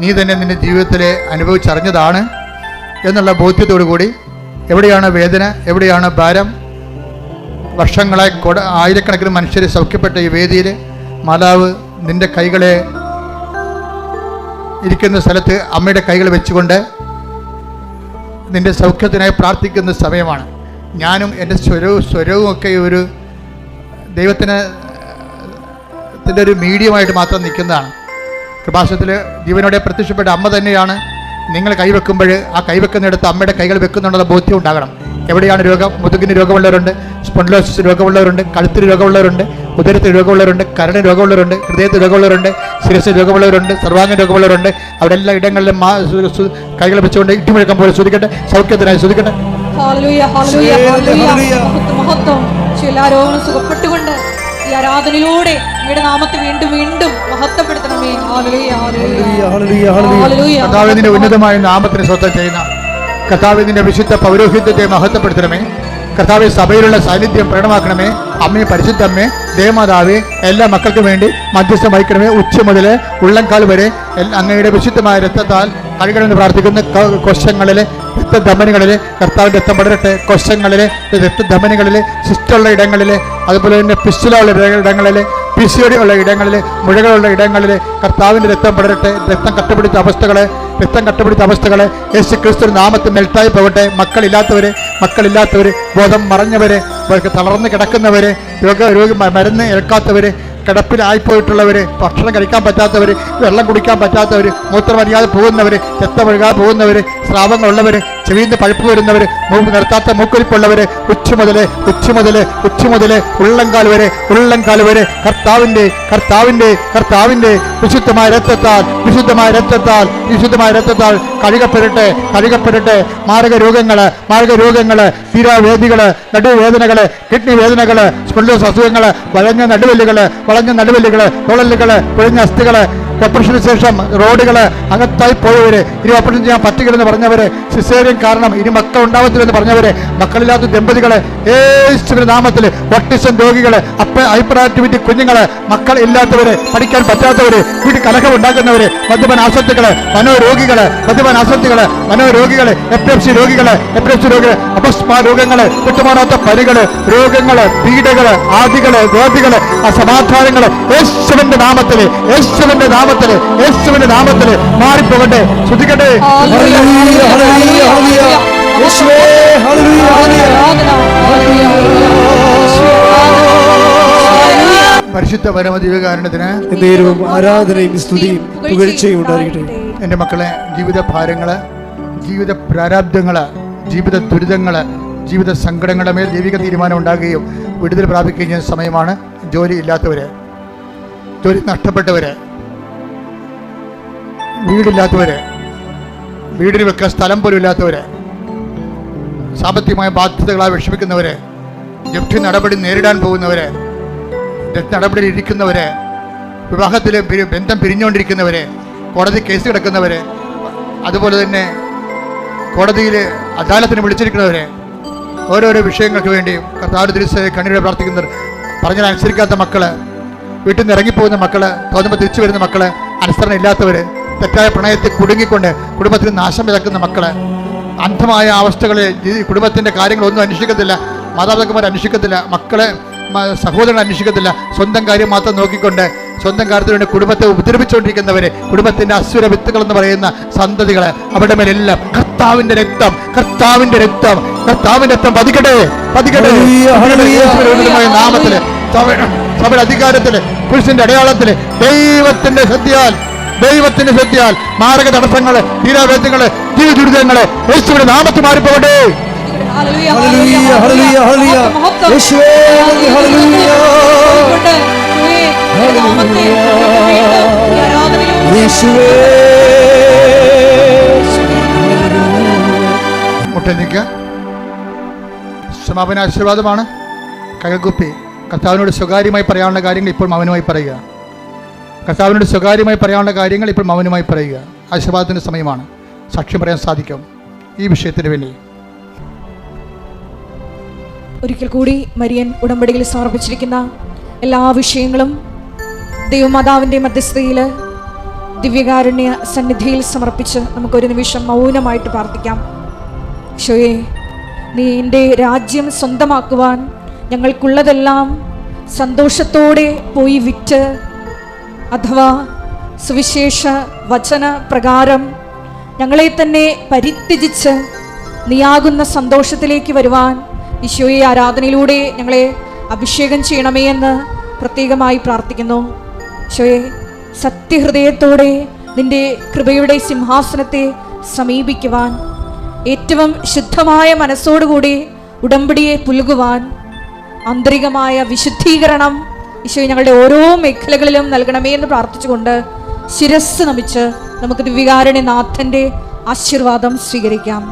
നീ തന്നെ നിൻ്റെ ജീവിതത്തിൽ അനുഭവിച്ചറിഞ്ഞതാണ് എന്നുള്ള ബോധ്യത്തോടു കൂടി എവിടെയാണ് വേദന, എവിടെയാണ് ഭാരം, വർഷങ്ങളായി ആയിരക്കണക്കിന് മനുഷ്യർ സൗഖ്യപ്പെട്ട ഈ വേദിയിൽ മാതാവ് നിൻ്റെ കൈകളെ ഇരിക്കുന്ന സ്ഥലത്ത് അമ്മയുടെ കൈകൾ വെച്ചുകൊണ്ട് നിൻ്റെ സൗഖ്യത്തിനായി പ്രാർത്ഥിക്കുന്ന സമയമാണ്. ഞാനും എൻ്റെ സ്വരവും ഒക്കെ ഒരു ദൈവത്തിൻ്റെ ഒരു മീഡിയമായിട്ട് മാത്രം നിൽക്കുന്നതാണ്. കൃപാസനത്തിൽ ജീവനോടെ പ്രത്യക്ഷപ്പെട്ട അമ്മ തന്നെയാണ്. നിങ്ങൾ കൈവെക്കുമ്പോൾ ആ കൈവെക്കുന്നിടത്ത് അമ്മയുടെ കൈകൾ വെക്കുന്നുണ്ടെന്ന ബോധ്യം ഉണ്ടാകണം. എവിടെയാണ് രോഗം? മുതുകിന് രോഗമുള്ളവരുണ്ട്, സ്പോണ്ടിലോസിസ് രോഗമുള്ളവരുണ്ട്, കഴുത്തിന് രോഗമുള്ളവരുണ്ട്, ഉദരത്തിന് രോഗമുള്ളവരുണ്ട്, കരളിന് രോഗമുള്ളവരുണ്ട്, ഹൃദയത്തിന് രോഗമുള്ളവരുണ്ട്, ശിരസിന് രോഗമുള്ളവരുണ്ട്, സർവാംഗ രോഗമുള്ളവരുണ്ട്. അവിടെ എല്ലാ ഇടങ്ങളിലും കൈകൾ വെച്ചുകൊണ്ട് ഇട്ടുമുഴക്കം പോലെ ശ്രദ്ധിക്കട്ടെ, സൗഖ്യത്തിനായി ശ്രദ്ധിക്കട്ടെ. ഹല്ലേലൂയ ഹല്ലേലൂയ ഹല്ലേലൂയ മഹത്വം. എല്ലാ രോഗങ്ങളും സുഖപ്പെട്ടുകൊണ്ട് ഈ ആരാധനയിലൂടെ അങ്ങയുടെ നാമത്തെ വീണ്ടും വീണ്ടും മഹത്വപ്പെടുത്തണമേ. Hallelujah hallelujah hallelujah. കർത്താവിന്റെ ഉന്നതമായ നാമത്തിന് സ്വന്തം ചെയ്യുന്ന കർത്താവിന്റെ വിശുദ്ധ പൗരോഹിത്യത്തെ മഹത്വപ്പെടുത്തണമേ. കർത്താവ് സഭയിലുള്ള സാന്നിധ്യം പ്രകടമാക്കണമേ. അമ്മയെ, പരിശുദ്ധ അമ്മേ, ദേവമാതാവേ, എല്ലാ മക്കൾക്കും വേണ്ടി മധ്യസ്ഥം വഹിക്കണമേ. ഉച്ച മുതൽ ഉള്ളംകാൽ വരെ അങ്ങയുടെ വിശുദ്ധമായ രക്തത്താൽ കഴുകണമെന്ന് പ്രാർത്ഥിക്കുന്ന കോശങ്ങളിലെ രക്തധമനികളിൽ കർത്താവിൻ്റെ രക്തം പടരട്ടെ. കോശങ്ങളിലെ രക്തധമനികളിൽ, സിസ്റ്റുള്ള ഇടങ്ങളിൽ, അതുപോലെ തന്നെ പിസ്റ്റുലുള്ള ഇടങ്ങളിൽ, പിസിയോടി ഉള്ള ഇടങ്ങളിൽ, മുഴകളുള്ള ഇടങ്ങളിൽ കർത്താവിൻ്റെ രക്തം പടരട്ടെ. രക്തം കട്ടപിടിച്ച അവസ്ഥകളെ യേശു ക്രിസ്തു നാമത്തിൽ മെൽട്ടായി പോകട്ടെ. മക്കളില്ലാത്തവർ, ബോധം മറഞ്ഞവർ, തളർന്ന് കിടക്കുന്നവർ, മരുന്ന് ഏൽക്കാത്തവർ, കിടപ്പിലായിപ്പോയിട്ടുള്ളവർ, ഭക്ഷണം കഴിക്കാൻ പറ്റാത്തവർ, വെള്ളം കുടിക്കാൻ പറ്റാത്തവർ, മൂത്രമറിയാതെ പോകുന്നവർ, രക്തമൊഴുകാതെ പോകുന്നവർ, സ്രാവങ്ങളുള്ളവർ, ചെവിയിൽ പഴുപ്പ് വരുന്നവർ, മൂക്ക് നിർത്താത്ത മൂക്കൊലിപ്പുള്ളവർ, ഉച്ച മുതൽ ഉള്ളംകാൽ വരെ കർത്താവിൻ്റെ വിശുദ്ധമായ രക്തത്താൽ കഴുകപ്പെടട്ടെ. മാരക രോഗങ്ങള്, തീരാവേദികള്, നടുവേദനകള്, കിഡ്നി വേദനകള്, സ്പോണ്ടിലോസിസ് അസുഖങ്ങള്, വളഞ്ഞ നടുവല്ലുകള്, തുളലുകള്, കുഴഞ്ഞ അസ്ഥികള്, ഓപ്പറേഷന് ശേഷം റോഡുകള് അകത്തായി പോയവര്, ഇനി ഓപ്പറേഷൻ ചെയ്യാൻ പറ്റുകയെന്ന് പറഞ്ഞവര്, സിസേറിയൻ കാരണം ഇനി മക്കൾ ഉണ്ടാവത്തില്ലെന്ന് പറഞ്ഞവര്, മക്കളില്ലാത്ത ദമ്പതികള് യേശുവിന്റെ നാമത്തിൽ, ഓട്ടിസം രോഗികള്, ഹൈപ്പർ ആക്ടിവിറ്റി കുഞ്ഞുങ്ങള്, മക്കൾ ഇല്ലാത്തവര്, പഠിക്കാൻ പറ്റാത്തവര്, വീട്ടിൽ കലഹം ഉണ്ടാക്കുന്നവര്, മദ്യപാന ആസക്തികള്, മനോരോഗികള്, എപ്പിലെപ്സി രോഗികള്, അപസ്മാ രോഗങ്ങള്, വിട്ടുമാറാത്ത പനികള്, രോഗങ്ങള്, പീഡകള്, ആദികള്, വ്യാധികള്, അസമാധാനങ്ങള് യേശുവിന്റെ നാമത്തില് മാറിപ്പോകട്ടെ. ശ്രദ്ധിക്കട്ടെ. പരിശുദ്ധ പരമദിവ്യകാരുണ്യത്തിന് ആരാധനയും സ്തുതിയും പുകഴ്ചയും ഉണ്ടാകട്ടെ. എൻ്റെ മക്കളെ, ജീവിത ഭാരങ്ങള്, ജീവിത പ്രാരാബ്ദങ്ങള്, ജീവിത ദുരിതങ്ങള്, ജീവിത സങ്കടങ്ങളുടെ മേൽ ദൈവിക തീരുമാനം ഉണ്ടാകുകയും വിടുതൽ പ്രാപിക്കുകയും ചെയ്യുന്ന സമയമാണ്. ജോലി ഇല്ലാത്തവര്, ജോലി നഷ്ടപ്പെട്ടവര്, വീടില്ലാത്തവര്, വീടിന് വെക്കാൻ സ്ഥലം പോലും ഇല്ലാത്തവര്, സാമ്പത്തികമായ ബാധ്യതകളാൽ വിഷമിക്കുന്നവര്, ജപ്തി നടപടി നേരിടാൻ പോകുന്നവര്, ജപ്തി നടപടിയിൽ ഇരിക്കുന്നവര്, വിവാഹത്തിൽ ബന്ധം പിരിഞ്ഞുകൊണ്ടിരിക്കുന്നവര്, കോടതി കേസ് കിടക്കുന്നവര്, അതുപോലെ തന്നെ കോടതിയിൽ അദാലത്തിന് വിളിച്ചിരിക്കുന്നവര്, ഓരോരോ വിഷയങ്ങൾക്ക് വേണ്ടിയും കർത്താവിന്റെ തിരുസഭയിൽ കണ്ണീരോടെ പ്രാർത്ഥിക്കുന്നവർ, പറഞ്ഞാൽ അനുസരിക്കാത്ത മക്കള്, വീട്ടിൽ നിന്ന് ഇറങ്ങിപ്പോകുന്ന മക്കള്, തോന്നുമ്പോൾ തിരിച്ചു വരുന്ന മക്കള്, അനുസരണ ഇല്ലാത്തവര്, തെറ്റായ പ്രണയത്തിൽ കുടുങ്ങിക്കൊണ്ട് കുടുംബത്തിന് നാശം വിതക്കുന്ന മക്കള്, അന്ധമായ അവസ്ഥകളിൽ കുടുംബത്തിന്റെ കാര്യങ്ങളൊന്നും അന്വേഷിക്കത്തില്ല, മാതാപിതാക്കന്മാർ അന്വേഷിക്കത്തില്ല, മക്കളെ സഹോദരൻ അന്വേഷിക്കത്തില്ല, സ്വന്തം കാര്യം മാത്രം നോക്കിക്കൊണ്ട് സ്വന്തം കാര്യത്തിന് വേണ്ടി കുടുംബത്തെ ഉപദ്രവിച്ചുകൊണ്ടിരിക്കുന്നവര്, കുടുംബത്തിന്റെ അസുര വിത്തുകൾ എന്ന് പറയുന്ന സന്തതികള്, അവരുടെ മേലെല്ലാം കർത്താവിന്റെ രക്തം പതിക്കട്ടെ. നാമത്തില്, സഭയുടെ അധികാരത്തില്, പുരുഷന്റെ അടയാളത്തില്, ദൈവത്തിന്റെ ശക്തിയാൽ മാരക തടസ്സങ്ങള്, തീരാവേദ്യങ്ങള്, ജീവിത ദുരിതങ്ങള് യേശുവിന്റെ നാമത്തിൽ മാറിപ്പോകട്ടെ. മുട്ടനിക്ക് സമാപന ആശീർവാദമാണ്. കൈകുപ്പി കർത്താവിനോട് സ്വകാര്യമായി പറയാനുള്ള കാര്യങ്ങൾ ഇപ്പോൾ മൗനമായി പറയുക. ആശീർവാദത്തിൻ്റെ സമയമാണ്. സാക്ഷ്യം പറയാൻ സാധിക്കും ഈ വിഷയത്തിന് വേണ്ടി. ഒരിക്കൽ കൂടി മരിയൻ ഉടമ്പടിയിൽ സമർപ്പിച്ചിരിക്കുന്ന എല്ലാ വിഷയങ്ങളും ദൈവമാതാവിൻ്റെ മധ്യസ്ഥതയിൽ ദിവ്യകാരുണ്യ സന്നിധിയിൽ സമർപ്പിച്ച് നമുക്കൊരു നിമിഷം മൗനമായിട്ട് പ്രാർത്ഥിക്കാം. ഈശോയെ, നീ എൻ്റെ രാജ്യം സ്വന്തമാക്കുവാൻ ഞങ്ങൾക്കുള്ളതെല്ലാം സന്തോഷത്തോടെ പോയി വിറ്റ്, അഥവാ സുവിശേഷ വചന പ്രകാരം ഞങ്ങളെ തന്നെ പരിത്യജിച്ച് നീയാകുന്ന സന്തോഷത്തിലേക്ക് വരുവാൻ ഈശോയെ ആരാധനയിലൂടെ ഞങ്ങളെ അഭിഷേകം ചെയ്യണമേ എന്ന് പ്രത്യേകമായി പ്രാർത്ഥിക്കുന്നു. ഈശോയെ, സത്യഹൃദയത്തോടെ നിന്റെ കൃപയുടെ സിംഹാസനത്തെ സമീപിക്കുവാൻ, ഏറ്റവും ശുദ്ധമായ മനസ്സോടുകൂടി ഉടമ്പടിയെ പുൽകുവാൻ ആന്തരികമായ വിശുദ്ധീകരണം ഈശോയെ ഞങ്ങളുടെ ഓരോ മേഖലകളിലും നൽകണമേ എന്ന് പ്രാർത്ഥിച്ചുകൊണ്ട് ശിരസ്സ് നമിച്ച് നമുക്ക് ദിവ്യകാരുണ്യനാഥൻ്റെ ആശീർവാദം സ്വീകരിക്കാം.